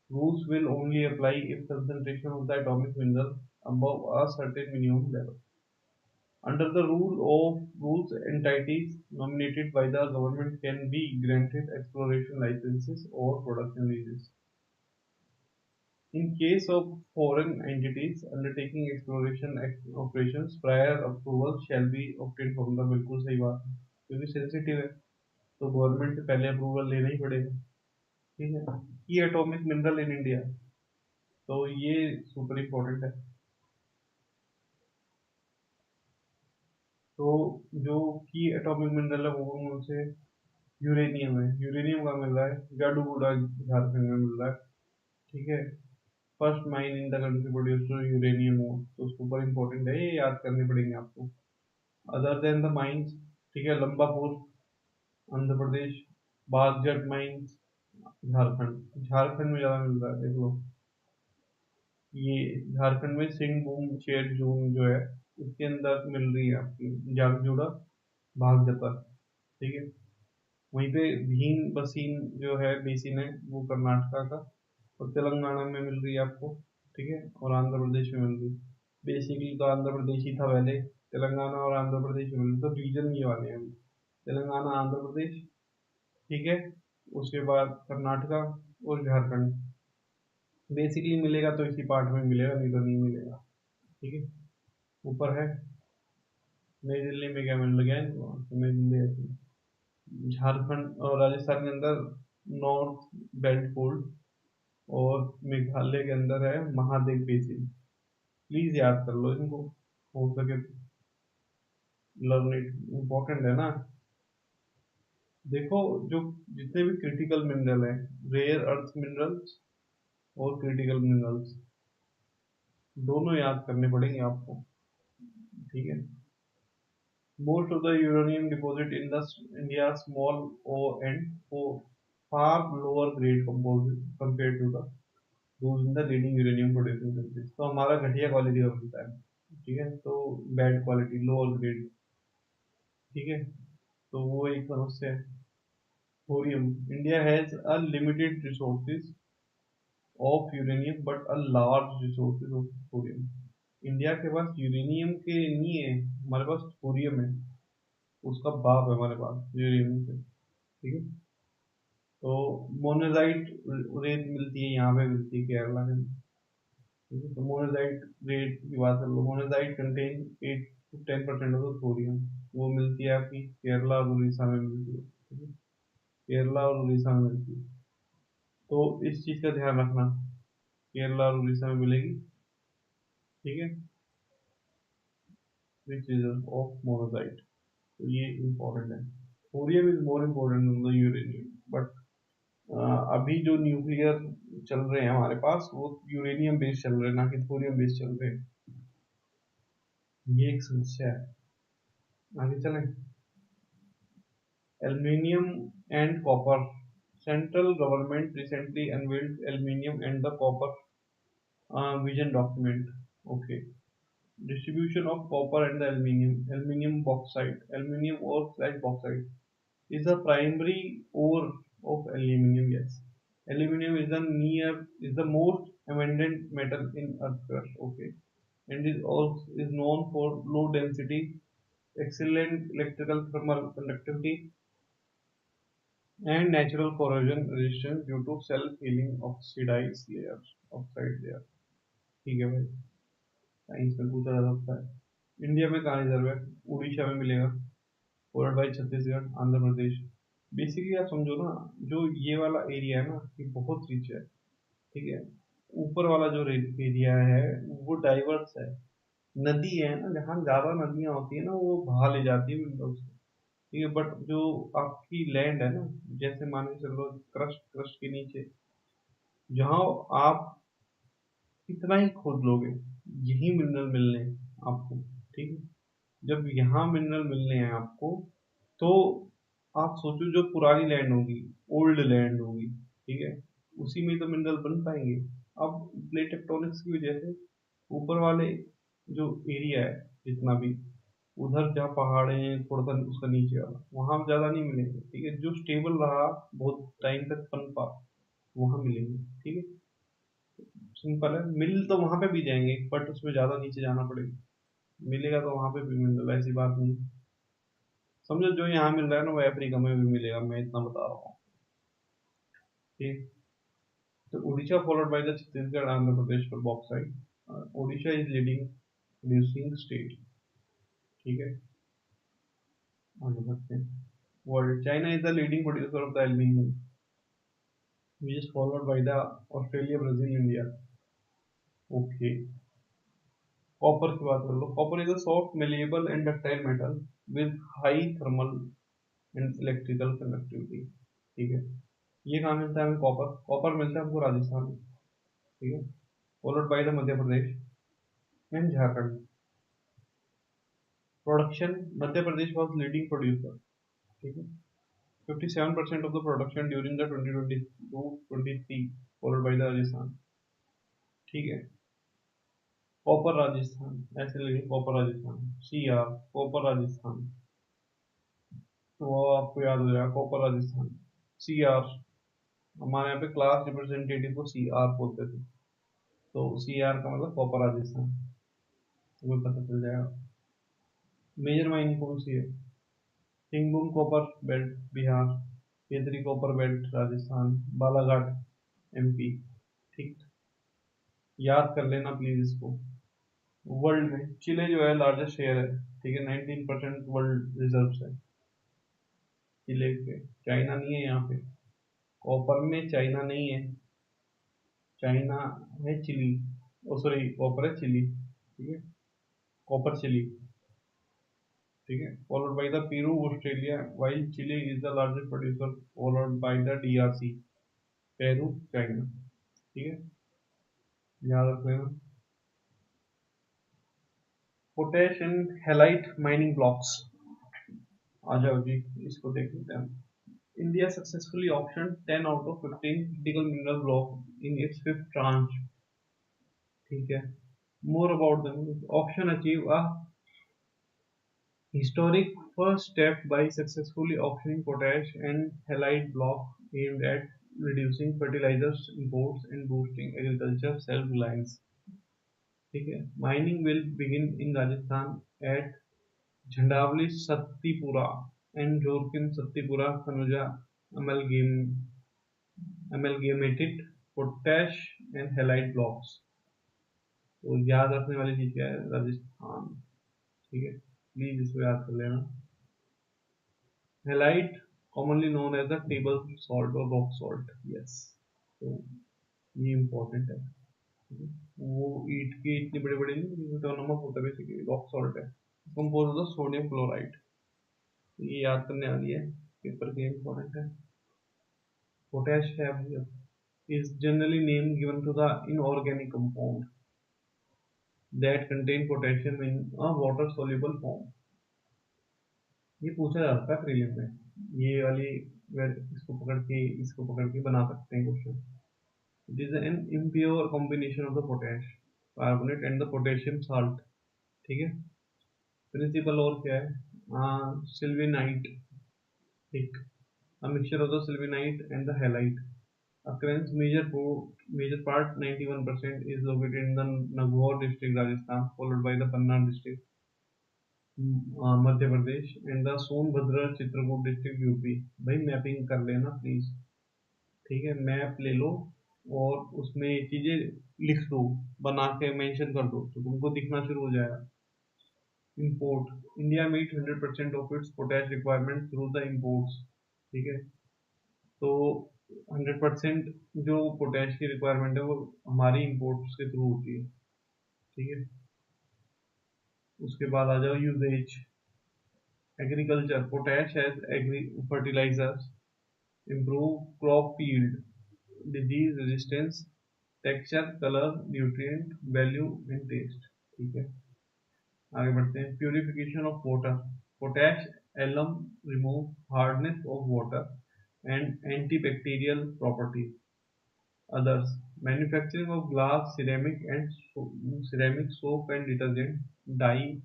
Rules will only apply if concentration of the atomic mineral above a certain minimum level। Under the rules, entities nominated by the government can be granted exploration licenses or production leases। In case of foreign entities undertaking exploration operations, prior approval shall be obtained from the। बिल्कुल सही बात है, क्योंकि सेंसिटिव है तो गवर्नमेंट से पहले अप्रूवल लेना ही पड़ेगा। ठीक है, की एटॉमिक मिनरल इन इंडिया, तो ये सुपर इम्पोर्टेंट है। तो जो की एटॉमिक मिनरल है वो उनसे यूरेनियम है। यूरेनियम का मिल रहा है जाडूगोड़ा झारखंड में मिल रहा है। ठीक है, first mine in the country produce uranium हो, तो सुपर इम्पोर्टेंट है, ये याद करने पड़ेंगे आपको। अदर देन द माइंस, ठीक है, लंबापुर आंध्र प्रदेश, बागजट माइंस झारखंड। झारखंड में ज़्यादा मिल रहा है, देख लो। ये झारखंड में सिंहभूम शेर जोन जो है उसके अंदर मिल रही है आपकी जागजोड़ा भाग जाता है। ठीक है, वहीं पे भीम बसीन जो है बेसिन है वो कर्नाटका का, और तेलंगाना में मिल रही है आपको, ठीक है, और आंध्र प्रदेश में मिल रही है। बेसिकली तो आंध्र प्रदेश ही था पहले, तेलंगाना और आंध्र प्रदेश में मिल रही, तो रीजन ये वाले हैं, तेलंगाना आंध्र प्रदेश, ठीक है, उसके बाद कर्नाटका और झारखंड। बेसिकली मिलेगा तो इसी पार्ट में मिलेगा, नहीं तो नहीं मिलेगा, ठीक है। ऊपर है नई दिल्ली में क्या मिल गया है, तो नई दिल्ली है। झारखंड और राजस्थान के अंदर नॉर्थ बेल्ट फोल्ड, और मेघालय के अंदर है महादेव बेसिन। प्लीज याद कर लो इनको, हो सके तो लर्न इट, इम्पोर्टेंट है ना। देखो, जो जितने भी क्रिटिकल मिनरल है, रेयर अर्थ मिनरल्स और क्रिटिकल मिनरल्स, दोनों याद करने पड़ेंगे आपको, ठीक है। Most of the uranium deposit in the India small O and O far lower grade composite compared to the those in the leading uranium producing countries. तो हमारा घटिया क्वालिटी का मिलता है, ठीक है, तो बैड क्वालिटी लोअर ग्रेड, ठीक है, तो वो एक समस्या है। Thorium, India has a limited resources of uranium but a large resources of thorium. India के पास यूरेनियम के नहीं है, हमारे पास थोरियम है, उसका बाप है हमारे पास यूरेनियम से, ठीक है। तो मोनेजाइट रेत मिलती है, यहाँ पे मिलती है केरला में, ठीक है। तो मोनेजाइट रेत की बात कर लो, मोनेजाइट कंटेन 8 to 10% ऑफ थोरियम, वो मिलती है आपकी केरला और उड़ीसा में मिलती है, ठीक है, केरला और उड़ीसा में मिलती है। तो इस चीज़ का ध्यान रखना, केरला और उड़ीसा में मिलेगी, ठीक है, विच इज ऑफ मोनेजाइट, तो ये इम्पोर्टेंट है। Thorium is more important then the uranium, but अभी जो न्यूक्लियर चल रहे हैं हमारे पास वो यूरेनियम बेस्ड चल रहे हैं, ना कि थोरियम बेस्ड चल रहे हैं, ये एक समस्या है। आगे चलें। Aluminium and copper, central government recently unveiled aluminium and the copper vision document, okay. Distribution of copper and the aluminium, aluminium bauxite, aluminium और slash bauxite is the primary ore of aluminium. Yes, aluminium is the most abundant metal in earth crust. Okay, and is known for low density, excellent electrical thermal conductivity, and natural corrosion resistance due to self healing oxidized layers, oxide layer, ठीक है भाई, साइंस में पूछा जा सकता है। इंडिया में कहाँ रिजर्व है? उड़ीसा में मिलेगा, followed by Chhattisgarh, Andhra Pradesh. Basically आप समझो ना, जो ये वाला एरिया है ना, ये बहुत रिच है, ठीक है। ऊपर वाला जो एरिया है वो डाइवर्स है, नदी है ना, जहाँ ज्यादा नदियां होती है ना वो बहा ले जाती है मिनरल्स को, ठीक है। बट जो आपकी लैंड है ना, जैसे मान के चलो क्रस्ट क्रस्ट के नीचे, जहाँ आप कितना ही खोद लोगे यही मिनरल मिलने हैं आपको, ठीक है। जब यहाँ मिनरल मिलने हैं आपको, तो आप सोचो जो पुरानी लैंड होगी, ओल्ड लैंड होगी, ठीक है, उसी में तो मिनरल बन पाएंगे। अब प्लेट टेक्टोनिक्स की वजह से ऊपर वाले जो एरिया है जितना भी, उधर जहाँ पहाड़े हैं थोड़ा सा उसका नीचे वाला, वहाँ ज्यादा नहीं मिलेंगे, ठीक है। जो स्टेबल रहा बहुत टाइम तक पनपा, वहाँ मिलेंगे, ठीक है। सिंपल है, मिल तो वहां पे भी जाएंगे बट उसमें ज्यादा नीचे जाना पड़ेगा, मिलेगा तो वहां पे भी मिल रहा है, ऐसी बात नहीं। समझो जो यहाँ मिल रहा है ना वो अफ्रीका में भी मिलेगा, मैं इतना बता रहा हूँ, ठीक। तो Orissa followed by the Chhattisgarh Andhra Pradesh पर bauxite, Orissa is leading producing state, ठीक है। आगे बढ़ते हैं। World, China is the leading producer of the aluminium, which is followed by the Australia, Brazil, India, okay. Copper की बात कर लो, copper is a soft malleable and ductile metal with high thermal and electrical conductivity, ठीक है। ये कहाँ मिलता है हमें? कॉपर, कॉपर मिलता है हमको राजस्थान में, ठीक है, followed by the Madhya Pradesh and Jharkhand. Production, Madhya Pradesh was leading producer, ठीक है, 57% of the production during the 2022-23, followed by the Rajasthan, ठीक है। कॉपर राजस्थान, ऐसे लिखे copper Rajasthan, CR copper Rajasthan, तो वो आपको याद हो जाएगा, कॉपर राजस्थान। सी आर, हमारे यहाँ पे क्लास रिप्रेजेंटेटिव को सी आर बोलते थे, तो सी आर का मतलब कॉपर राजस्थान, तुम्हें पता चल जाएगा। मेजर माइनिंग कौन सी है? सिंगभूम कॉपर बेल्ट बिहार, केतरी copper belt Rajasthan, Balaghat MP. ठीक, याद कर लेना प्लीज इसको। वर्ल्ड में चिले जो है लार्जेस्ट शेयर है, ठीक है, 19% वर्ल्ड रिजर्व्स है चिले के। चाइना नहीं है यहाँ पे, कॉपर में चाइना नहीं है, चाइना है चिली, ओ सॉरी कॉपर है चिली, ठीक है, कॉपर चिली, ठीक है, followed by the Peru Australia, while Chile is the largest producer, followed by the DRC, Peru China, ठीक है, याद रख लेना। Potash and halite mining blocks, आ जाओ जी, इसको देख लेते हैं। India successfully auctioned 10 out of 15 critical mineral block in its fifth tranche, ठीक है। More about them. Auction achieved a historic first step by successfully auctioning potash and halite block aimed at reducing fertilizers imports and boosting agriculture self-reliance, ठीक है। Mining will begin in Rajasthan at झंडावली सत्तीपुरा and Jorkin Sattipura Kanuja amalgamated potash and halite blocks। तो याद रखने वाली चीज क्या है? राजस्थान, ठीक है, प्लीज इसको याद कर लेना। Halite commonly known as the table salt और रॉक सॉल्ट, यस, तो ये इंपॉर्टेंट है, ठीक है? वो ईट के इतने बड़े बड़े नहीं, तो नमक होता है, बेसिकली रॉक सॉल्ट है, compose of the sodium chloride. ये याद करने वाली है, पेपर के इंपॉर्टेंट है। पोटैश है is generally name given to the inorganic compound that contain potassium in a water soluble form। ये पूछा जाता है प्रीलिम में, ये वाली, इसको पकड़ के बना सकते हैं question. It is an impure combination of the potash carbonate and the potassium salt, ठीक है। प्रिंसिपल और क्या है? सिल्विनाइट, ठीक, a mixture of the sylvinite and the halite। Occurrence major part 91% is located in the Nagaur district Rajasthan, followed by the Panna district Madhya Pradesh and the Sonbhadra Chitrakoot district UP. भाई मैपिंग कर लेना प्लीज, ठीक है, मैप ले लो और उसमें चीजें लिख दो, बना के मेंशन कर दो तो तुमको दिखना शुरू हो जाएगा। Import, India meet 100% of its potash requirement through the imports, ठीक है, तो 100% जो पोटैश की रिक्वायरमेंट है वो हमारी इंपोर्ट्स के थ्रू होती है, ठीक है। उसके बाद आ जाओ usages. Agriculture, potash as agri fertilisers, improve crop yield, disease resistance, texture, colour, nutrient value and taste, ठीक है। आगे बढ़ते हैं। Purification of water, potash alum remove hardness of water and antibacterial properties. Others, manufacturing of glass, ceramic soap and detergent, dye,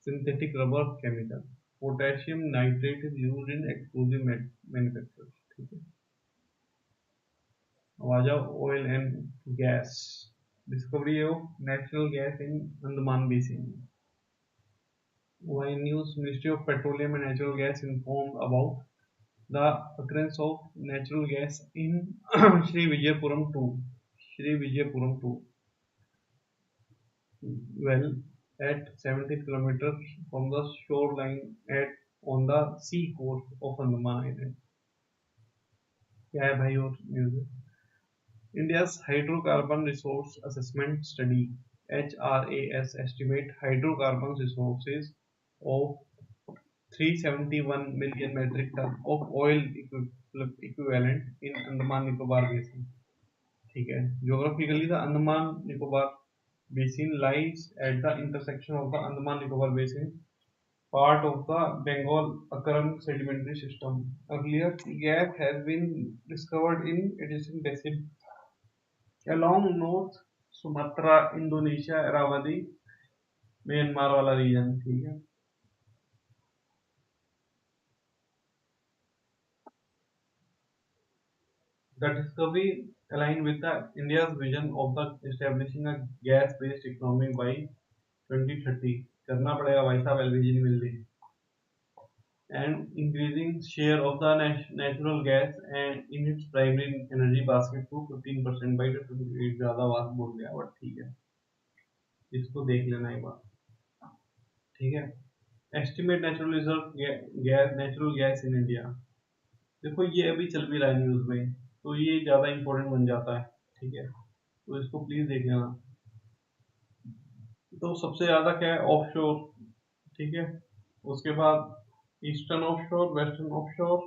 synthetic rubber, chemical। Potassium nitrate is used in explosive manufacturers, ठीक है। अब आ जाओ oil and gas. Discovery of natural gas in Andaman basin. Why news? Ministry of Petroleum and Natural Gas informed about the occurrence of natural gas in Sri Vijayapuram 2, well at 70 kilometers from the shoreline at on the sea coast of Andaman Island। क्या है भाई और news? India's hydrocarbon resource assessment study HRAS estimate hydrocarbon resources of 371 million metric ton of oil equivalent in Andaman Nicobar Basin, ठीक है। Geographically the Andaman Nicobar Basin lies at the intersection of the Andaman Nicobar Basin, part of the Bengal Akaram sedimentary system। Earlier gas has been discovered in adjacent basin along North Sumatra, Indonesia, Aravalli, Myanmar वाला रीजन, ठीक है। The discovery aligned with the India's vision of the establishing a gas-based economy by 2030. करना पड़ेगा भाई साहब, एलपीजी नहीं मिल रही, and increasing share of the natural gas and in its primary energy basket to 15% by the 2028. ज़्यादा बात बोल गया बट ठीक है, इसको देख लेना एक बार, ठीक है। Estimate natural reserve gas, natural gas in India, देखो ये अभी चल भी रहा है न्यूज़ में, तो ये ज़्यादा इंपॉर्टेंट बन जाता है, ठीक है, तो इसको प्लीज़ देख लेना। तो सबसे ज़्यादा क्या है, ऑफशोर, ठीक है, उसके बाद ईस्टर्न ऑफशोर, वेस्टर्न ऑफशोर,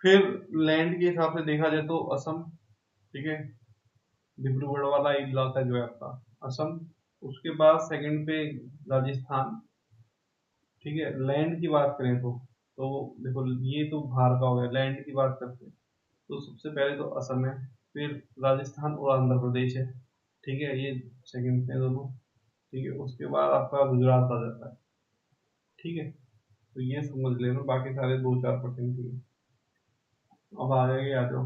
फिर लैंड के हिसाब से देखा जाए तो असम, ठीक है, डिब्रूगढ़ वाला इलाका जो है आपका असम, उसके बाद सेकंड पे राजस्थान, ठीक है। लैंड की बात करें तो देखो ये तो बाहर का हो गया, लैंड की बात करते हैं तो सबसे पहले तो असम है, फिर राजस्थान और आंध्र प्रदेश है, ठीक है, ये सेकंड पे दोनों, ठीक है। उसके बाद आपका गुजरात आ जाता है, ठीक है, तो ये समझ लेना, बाकी सारे 2-4% ही है। अब आगे आ जाओ।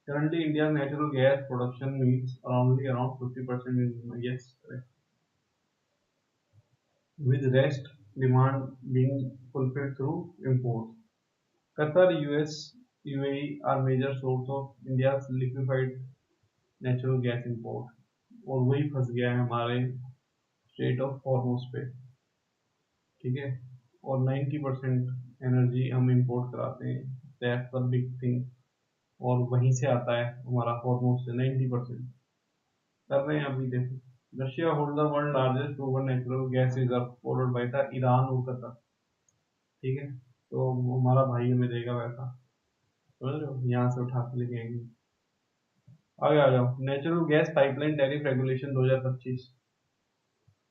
Currently, India's natural gas production meets only around 50% in, yes, with rest demand being fulfilled through imports. Qatar, US, UAE are major source of India's liquefied natural gas import. और वही फंस गया है हमारे स्टेट ऑफ हॉर्मोज पे, ठीक है, और 90% एनर्जी हम इंपोर्ट कराते हैं, दैट्स द बिग थिंग, और वहीं से आता है हमारा हॉर्मोज से 90% कर रहे हैं अभी देखो। Russia hold the world largest proven natural gas reserve followed by the Iran और कतर, ठीक है, तो हमारा भाई हमें देगा वैसा, समझ रहे हो, यहाँ से उठा के लेके आएंगे। आगे आ जाओ, natural gas pipeline tariff regulation 2025,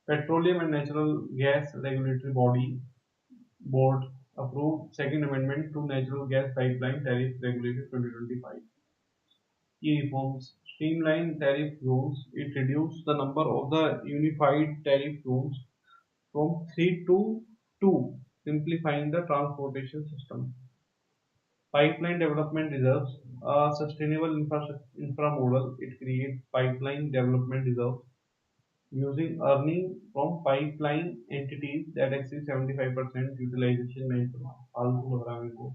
petroleum and natural gas regulatory body board approve second amendment to natural gas pipeline tariff regulation 2025। Key reforms: streamline tariff rules. It reduced the number of the unified tariff rules from 3 to 2, simplifying the transportation system. Pipeline development reserves a sustainable infra model. It creates pipeline development reserves using earning from pipeline entities that exceed 75% utilization में फालतू लग रहा है मेरे को।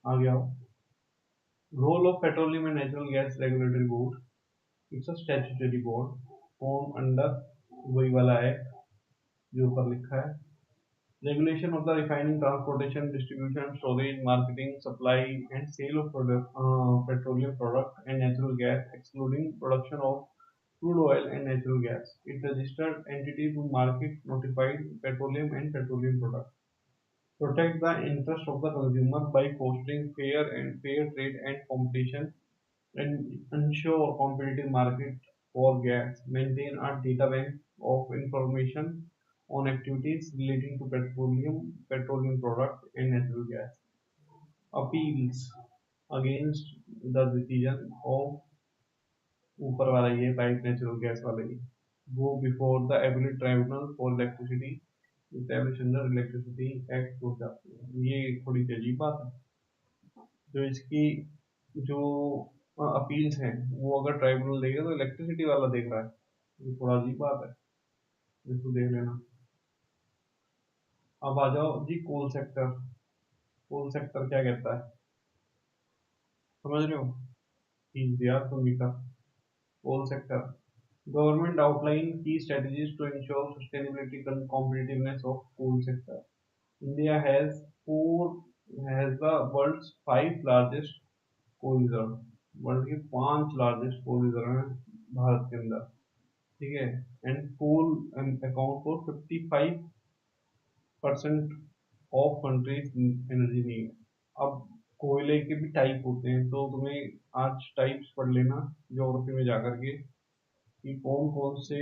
आ गया role of petroleum and natural gas regulatory board, it's a statutory board form under वही वाला एक्ट जो ऊपर लिखा है। Regulation of the refining, transportation, distribution, storage, marketing, supply, and sale of petroleum product and natural gas, excluding production of crude oil and natural gas. It registered entity to market notified petroleum and petroleum products. Protect the interest of the consumer by fostering fair trade and competition, and ensure competitive market for gas. Maintain a data bank of information on activities relating to petroleum product and natural gas. Appeals against the decision of ऊपर वाला ये पाइप नेचुरल गैस वाला ये go before the appellate tribunal for electricity established under electricity act 2000। ये थोड़ी सी अजीब बात है, जो इसकी जो अपील्स हैं वो अगर ट्राइब्यूनल देगा तो इलेक्ट्रिसिटी वाला देख रहा है, ये थोड़ा अजीब बात है, इसको देख लेना। अब आ जाओ जी कोल सेक्टर। कोल सेक्टर क्या कहता है, समझ रहे हो, प्लीज यार तुम भी कर। कोल सेक्टर, गवर्नमेंट आउटलाइन की strategies to ensure sustainability and competitiveness of coal sector. India has the world's 5 largest coal reserve, world के 5 लार्जेस्ट कोल रिजर्व हैं भारत के अंदर, ठीक है, and coal account for 55% of country's energy need. अब कोयले के भी टाइप होते हैं, तो तुम्हें आज टाइप्स पढ़ लेना ज्योग्राफी में जाकर के कि कौन कौन से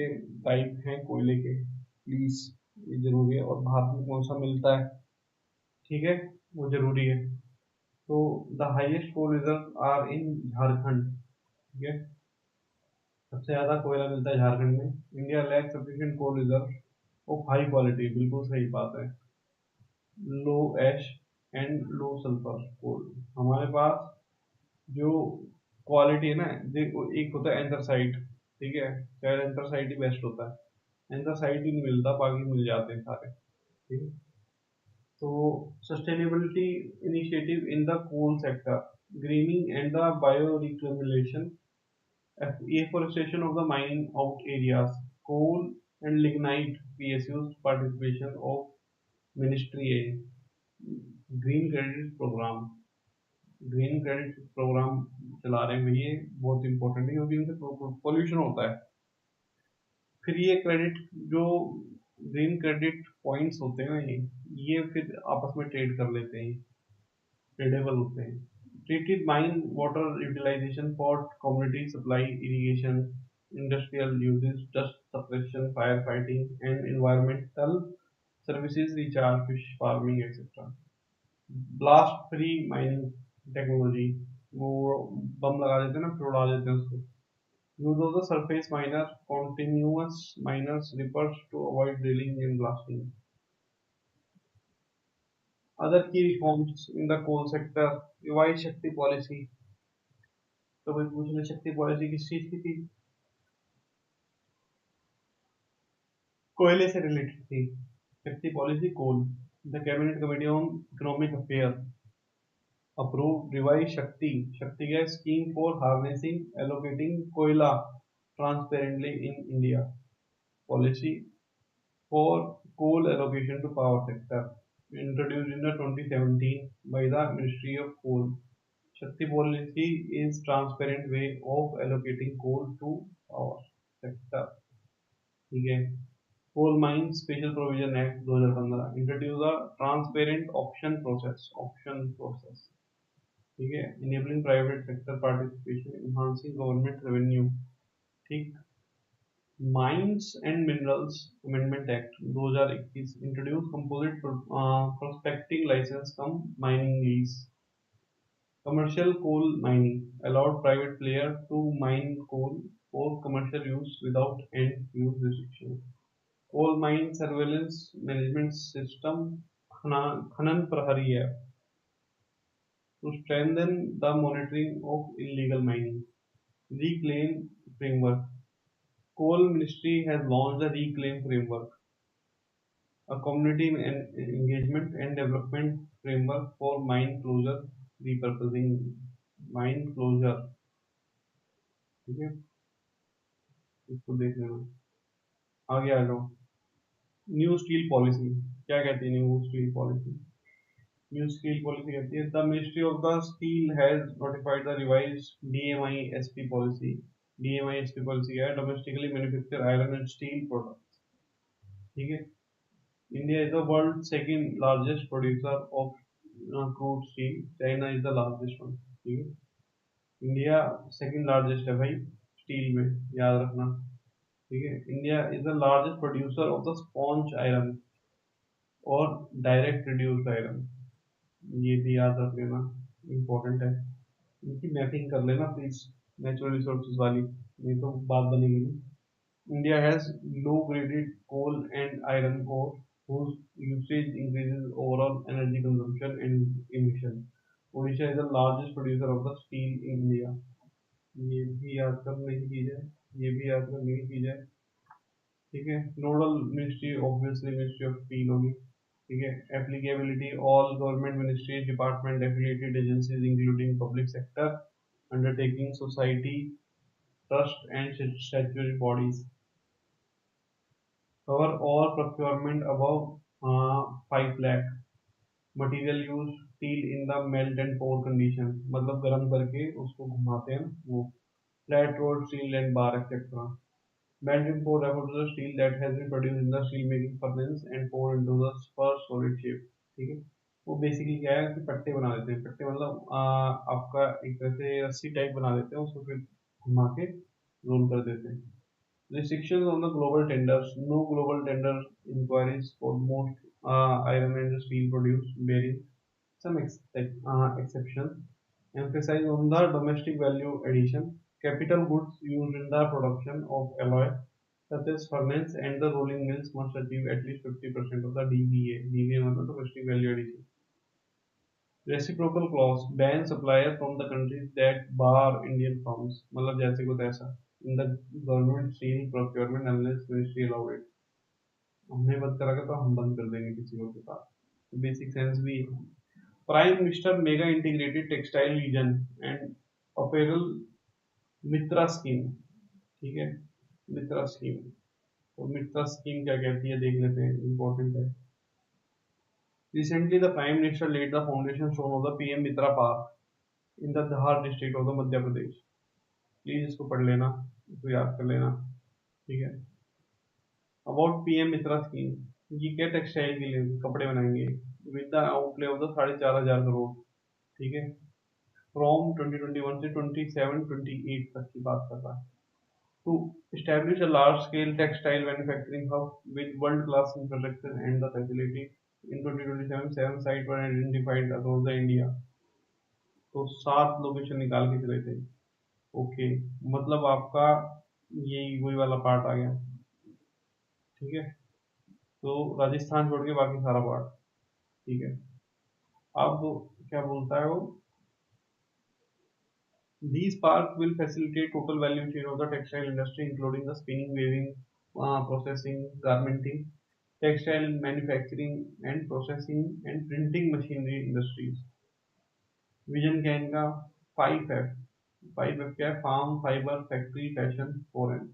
टाइप हैं कोयले के, प्लीज, ये जरूरी है, और भारत में कौन सा मिलता है, ठीक है, वो जरूरी है। तो the highest coal reserve are in Jharkhand, ठीक है, सबसे ज्यादा कोयला मिलता है झारखंड में। India lack sufficient coal reserve of high quality, बिल्कुल सही बात है। लो एश एंड लो सल्फर कोल, हमारे पास जो क्वालिटी है ना, एक होता है एंथ्रासाइट, ठीक है, शायद एंथ्रासाइट ही बेस्ट होता है, एंथ्रासाइट ही नहीं मिलता, बाकी मिल जाते हैं सारे, ठीक है। तो sustainability initiative in the coal sector, greening and the bio reclamation, afforestation of the mining out areas, coal and lignite PSUs participation of Ministry A, Green Credit Program, green credit programme चला रहे हैं भैया, बहुत इंपॉर्टेंट है क्योंकि इनसे पॉल्यूशन होता है। फिर ये क्रेडिट जो ग्रीन क्रेडिट पॉइंट्स होते हैं ना, ये फिर आपस में ट्रेड कर लेते हैं, ट्रेडेबल होते हैं। Treated mine water utilization for community supply, irrigation, industrial uses, dust suppression, firefighting, and environmental services, recharge, fish farming, etc. Blast free mining technology, वो बम लगा देते हैं ना, फिर उड़ा देते हैं उसको। Use of the surface miner, continuous miners, rippers to avoid drilling and blasting. Other key reforms in the coal sector, revised Shakti policy, तो कोई पूछ ले शक्ति पॉलिसी किस चीज की थी, कोयले से रिलेटेड थी। Shakti policy coal. The cabinet committee on economic affair approve revise Shakti, Shakti क्या scheme for harnessing allocating koyla transparently in India, policy for coal allocation to power sector introduced in the 2017 by the ministry of coal. Shakti policy is transparent way of allocating coal to power sector, ठीक है। Coal mine special provision act 2015 introduce a transparent option process, ठीक है, enabling private sector participation, enhancing government revenue, ठीक। Mines and minerals amendment act 2021 introduce composite prospecting licence cum mining lease. Commercial coal mining allowed private players to mine coal for commercial use without end use restrictions. Coal mine surveillance management system खनन प्रहरी है to strengthen the monitoring of illegal mining. Reclaim framework. Coal Ministry has launched a reclaim framework, a community engagement and development framework for mine closure repurposing. Mine closure, ठीक है, इसको देख लेना। आगे आ जाओ। न्यू स्टील पॉलिसी क्या कहती है? New steel policy, new steel policy कहती है the ministry of the steel has notified the revised DMISP policy. DMISP policy है domestically manufacture iron and steel products, ठीक है। India is the world second largest producer of crude steel, China is the largest one, ठीक है। इंडिया सेकंड लार्जेस्ट है भाई स्टील में, याद रखना, ठीक है। India is the largest producer of the sponge iron और डायरेक्ट रिड्यूस्ड आयरन, ये भी याद रख लेना, इंपॉर्टेंट है। इनकी मैपिंग कर लेना प्लीज, नेचुरल रिसोर्सेज वाली, नहीं तो बात बनेगी नहीं। India has low graded coal and iron ore whose usage increases overall energy consumption and emission. Odisha is the largest producer of the steel in India. ये भी याद करने की चीज है, ये भी याद करने की चीज है, ठीक है। Nodal ministry obviously ministry of steel होगी, ठीक है। Applicability all government ministries department affiliated agencies including public sector undertaking society trust and statutory bodies cover all procurement above 5 lakh material use steel in the melt and pour condition, मतलब गर्म करके उसको घुमाते हैं वो, flat rolled steel and bar etcetera. Melt and pour refer to the steel that has been produced in the steel making furnace and poured into the first solid shape, ठीक है। वो बेसिकली क्या है कि पट्टे बना देते हैं, पट्टे मतलब आपका एक तरह से रस्सी टाइप बना देते हैं, उसको फिर घुमा के रोल कर देते हैं। Restrictions on the global tenders, no global tender inquiries for most iron and steel produced, bearing some exceptions. Emphasize on the domestic value addition, capital goods used in the production of alloy such as furnace and the rolling mills must achieve at least 50% of the DVA. DVA मतलब domestic value addition. Reciprocal clause ban supplier from the countries that bar Indian firms, मतलब जैसे को तैसा in the government steel procurement unless ministry allowed it. हमने बंद करा तो हम बंद कर देंगे किसी और के साथ, बेसिक सेंस भी है। Prime minister mega integrated textile reason and apparel Mitra scheme, ठीक है, मित्रा स्कीम। तो मित्रा स्कीम क्या कहती है देख लेते हैं, इंपॉर्टेंट है। Recently, the Prime Minister laid the foundation stone of the PM Mitra Park in the Dhar district of the Madhya Pradesh. Please इसको पढ़ लेना, इसको याद कर लेना, ठीक है। अबाउट पीएम मित्रा स्कीम, ये क्या टेक्सटाइल के लिए कपड़े बनाएंगे with the outlay of the 4,500 crore, ठीक है। फ्रॉम 2021 से 27-28 तक की बात कर रहा है। To establish a large-scale textile manufacturing hub with world-class infrastructure and the facility. In 2027, 7 sites were identified across the India. तो 7 लोकेशन निकाल के चले थे। ओके, मतलब आपका ये वही वाला पार्ट आ गया, ठीक है। तो राजस्थान छोड़ के बाकी सारा पार्ट, ठीक है। अब क्या बोलता है वो, these parks will facilitate total value chain of the textile industry including the spinning, weaving, processing, garmenting, textile manufacturing and processing and printing machinery industries। Vision क्या है इनका, 5F। 5F क्या है, farm, fibre, factory, fashion, foreign.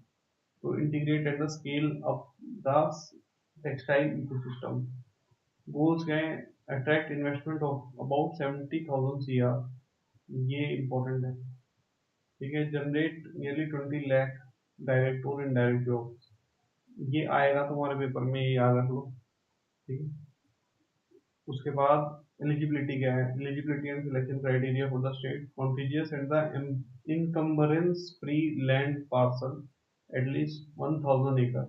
तो integrate at the scale of the textile ecosystem. Goals क्या है, attract investment of about 70,000 CR, ये इंपॉर्टेंट है, ठीक है। जनरेट नियरली 20 लाख डायरेक्ट और इनडायरेक्ट जॉब। ये आएगा तुम्हारे पेपर में, ये याद रख लो, ठीक है। उसके बाद एलिजिबिलिटी क्या है, eligibility and selection criteria for the state contiguous and the encumbrance free land parcel at least 1000 acre,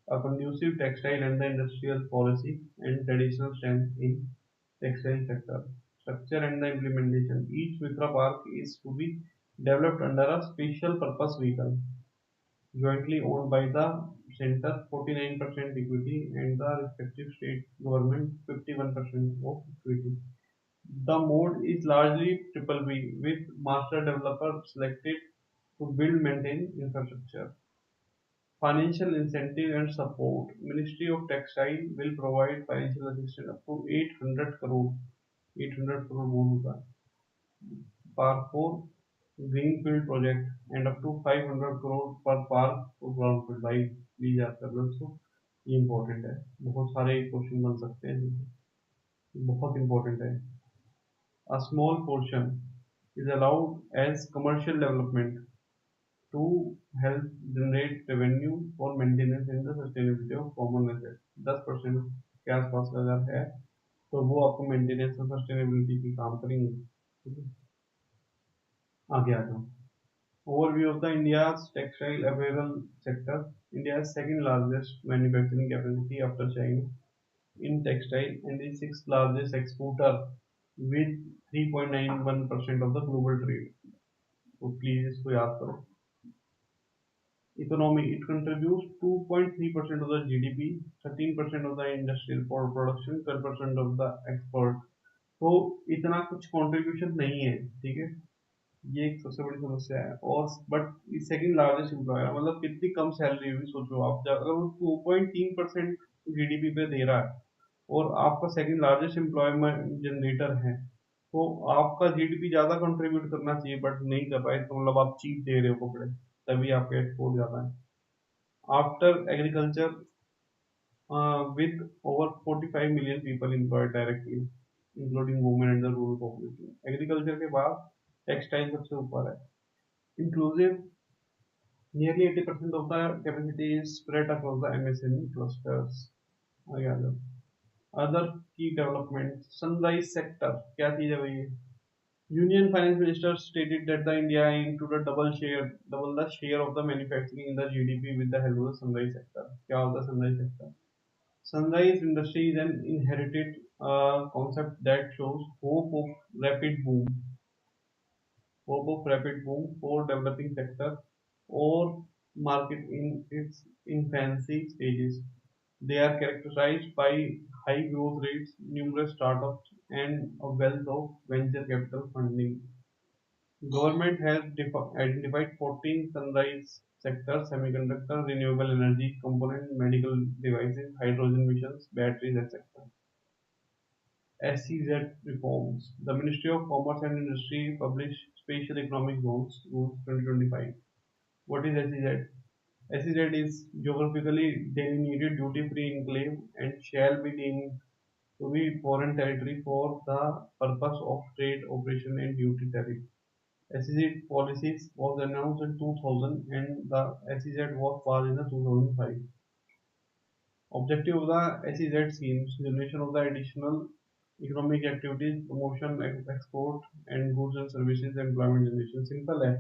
a conducive textile and the industrial policy and traditional strength in textile sector, structure and the implementation. Each Mitra park is to be developed under a special purpose vehicle jointly owned by the center 49% equity and the respective state government 51% of equity. The mode is largely triple B with master developer selected to build maintain infrastructure. Financial incentive and support. Ministry of Textile will provide financial assistance up to 800 crore, 800 crore बोल park for greenfield project and up to 500 crore per park for brownfield। भाई प्लीज याद कर लो इसको, ये इंपॉर्टेंट है, बहुत सारे क्वेश्चन बन सकते हैं, बहुत इंपॉर्टेंट है। A small portion is allowed as commercial development to help generate revenue for maintenance and the sustainability of common assets। 10% के आसपास का अगर है तो वो आपको मेंटेनेंस और सस्टेनेबिलिटी की काम करेंगे, ठीक है। आगे आ जाओ। Overview of the India's textile apparel sector. India's second largest manufacturing capacity after China in textile and the sixth largest exporter with 3.91% of the global trade। तो प्लीज इसको याद करो। Economy, it contributes 2.3% of the GDP, 13% of the industrial production, 12% of the export। तो इतना कुछ कंट्रीब्यूशन नहीं है, ठीक है। ये एक सबसे बड़ी समस्या है। और बट सेकंड लार्जेस्ट एम्प्लॉयर, मतलब कितनी कम सैलरी हुई सोचो आप, अगर वो 2.3% जीडीपी पे दे रहा है और आपका सेकंड लार्जेस्ट एम्प्लॉयमेंट जनरेटर है, तो आपका जीडीपी ज्यादा कंट्रीब्यूट करना चाहिए बट नहीं कर पाए, तो मतलब आप चीप दे रहे हो कपड़े, तभी आपका एक्सपोर्ट ज्यादा है। After agriculture with over 45 million people employed directly, including women and the rural population. Agriculture के बाद टेक्सटाइल सबसे ऊपर है। Inclusive, nearly 80% of the capacity is spread across the MSME clusters। आगे आ जाओ। Other key developments, sunrise sector क्या चीज है भाई? Union Finance Minister stated that the India aim to double the share of the manufacturing in the GDP with the help of the sunrise sector। क्या होता है sunrise sector? Sunrise industry is an inherited concept that shows rapid boom, hope of rapid boom for developing sector or market in its infancy stages. They are characterized by high growth rates, numerous startups, and a wealth of venture capital funding. Government has identified 14 sunrise sectors: semiconductor, renewable energy, component, medical devices, hydrogen missions, batteries, etc. SEZ reforms. The Ministry of Commerce and Industry published Special Economic Zones Rules 2025. What is SEZ? SEZ is geographically delineated duty-free enclave and shall be deemed to be foreign territory for the purpose of trade operation and duty tariff. SEZ policies was announced in 2000 and the SEZ was passed in the 2005. Objective of the SEZ schemes: generation of the additional economic activities, promotion, export and goods and services, employment generation. Simple है,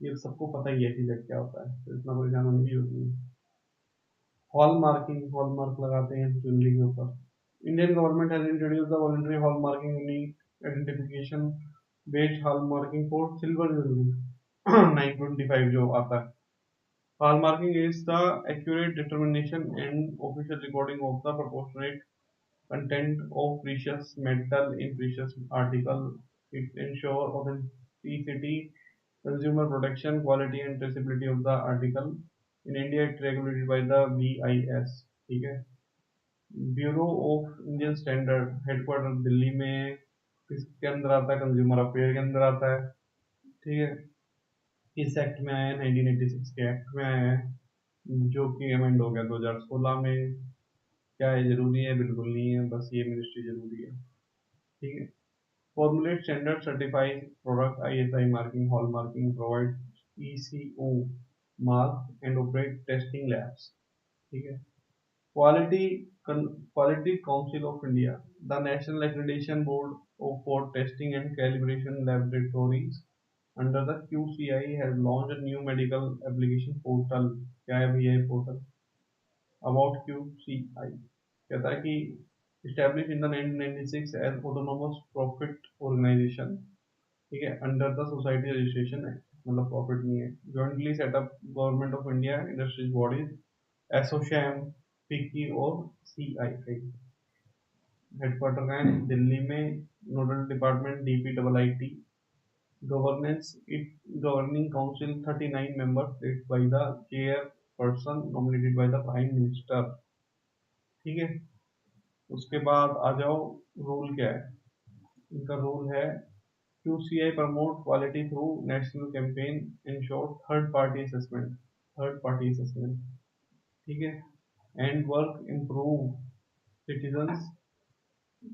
ये सबको पता ही है SEZ क्या होता है, तो इतना परेशान होने की जरूरत नहीं। हॉल मार्किंग, हॉल मार्क लगाते हैं ज्वेलरी के ऊपर। Indian government has introduce the voluntary hall marking unique identification based hall marking for silver jewellery 925 जो आता है। Hallmarking is the accurate determination and official recording of the proportionate content of precious metal in precious article. It ensures authenticity, consumer protection, quality and traceability of the article. In India, it's regulated by the BIS. ठीक है, bureau of Indian standard, headquarter Delhi में, किसके अंदर आता है? कंज्यूमर अफेयर के अंदर आता है। ठीक है, इस एक्ट में आया है, 1986 के एक्ट में आया है, जो कि अमेंड हो गया 2016 में। क्या है जरूरी है? बिल्कुल नहीं है, बस ये मिनिस्ट्री जरूरी है। ठीक है, formulate standard certified product ISI marking, hall marking, provide ECO mark and operate testing labs. ठीक है, quality quality council of India, the national accreditation board for testing and calibration laboratories under the QCI has launched a new medical application portal। क्या है भैया ये पोर्टल? अबाउट QCI कहता है कि established in the 1996 as autonomous profit organization। ठीक है, under the society registration act, मतलब प्रॉफिट नहीं है। Jointly setup government of India, industries bodies, ASSOCHAM, FICCI और CII। हेडक्वार्टर का है दिल्ली में। Nodal department DPIIT। Governance, it governing council 39 members led by the chairperson nominated by the prime minister. ठीक है, उसके बाद आ जाओ, रूल क्या है इनका? रूल है QCI promote quality through national campaign, ensure third party assessment, third party assessment. ठीक है, and work improve citizens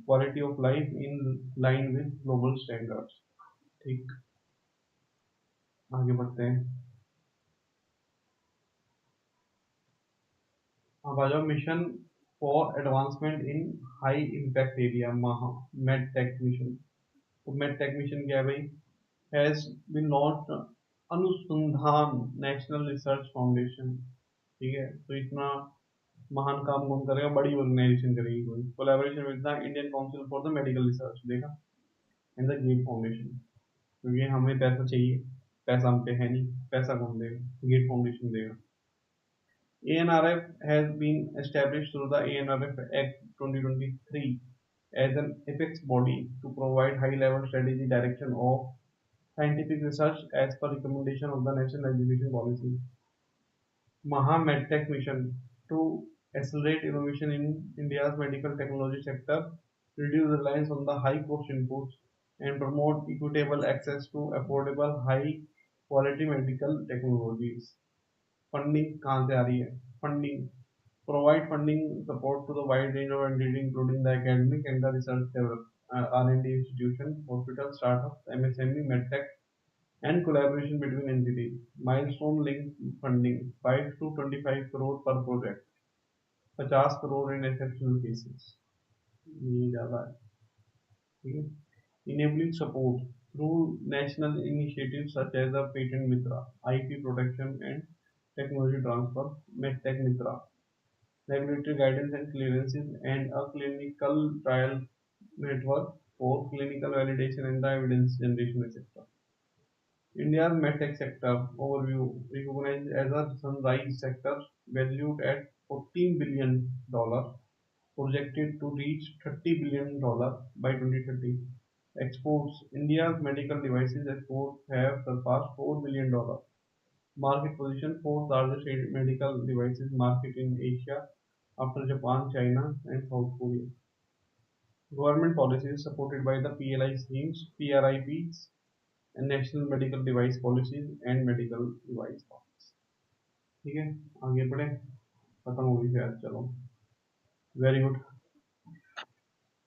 quality of life in line with global standards. ठीक, आगे बढ़ते हैं। अब आ जाओ, mission for advancement in high impact area, महा मेडटेक मिशन। तो मेडटेक मिशन क्या है भाई? हैज बीन लॉन्च्ड अनुसंधान नेशनल रिसर्च फाउंडेशन। ठीक है, तो इतना महान काम कौन करेगा? बड़ी ऑर्गेनाइजेशन करेगी कोई। Collaboration with the Indian council for the medical research, देखा, एंड द गेट फाउंडेशन। क्योंकि हमें पैसा चाहिए, पैसा हम पे है नहीं, पैसा कौन देगा? गेट फाउंडेशन देगा। ANRF has been established through the ANRF Act 2023 as an apex body to provide high-level strategy direction of scientific research as per recommendation of the National Education Policy. Maha MedTech Mission to accelerate innovation in India's medical technology sector, reduce reliance on the high-cost inputs, and promote equitable access to affordable, high-quality medical technologies. Funding कहाँ से आ रही है? Funding, provide funding support to the wide range of entity including the academic and the research develop R&D institution, hospital, startup, MSME, medtech and collaboration between entities. Milestone linked funding 5 to 25 crore per project, 50 crore in exceptional cases। ये ज़्यादा है। ठीक है, enabling support through national initiatives such as the patent MITRA, IP protection and technology transfer, medtech MITRA, regulatory guidance and clearances, and a clinical trial network for clinical validation and the evidence generation, etc. India's medtech sector overview, recognized as a sunrise sector valued at $14 billion, projected to reach $30 billion by 2030. Exports: India's medical devices exports have surpassed $4 billion. Market position: fourth largest medical devices market in Asia after Japan, China, and South Korea. Government policies supported by the PLI schemes, PRIPs, and National Medical Device Policies and Medical Device Policies. ठीक है, आगे बढ़े, खत्म हो गई शायद, चलो, वेरी गुड।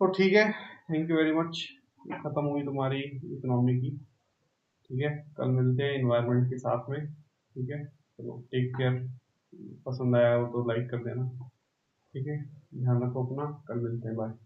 तो ठीक है, थैंक यू वेरी मच, खत्म हुई तुम्हारी इकोनॉमी की। ठीक है, कल मिलते हैं इन्वायरमेंट के साथ में। ठीक है, चलो, टेक केयर। पसंद आया हो तो लाइक कर देना। ठीक है, ध्यान रखो अपना, कल मिलते हैं, बाय।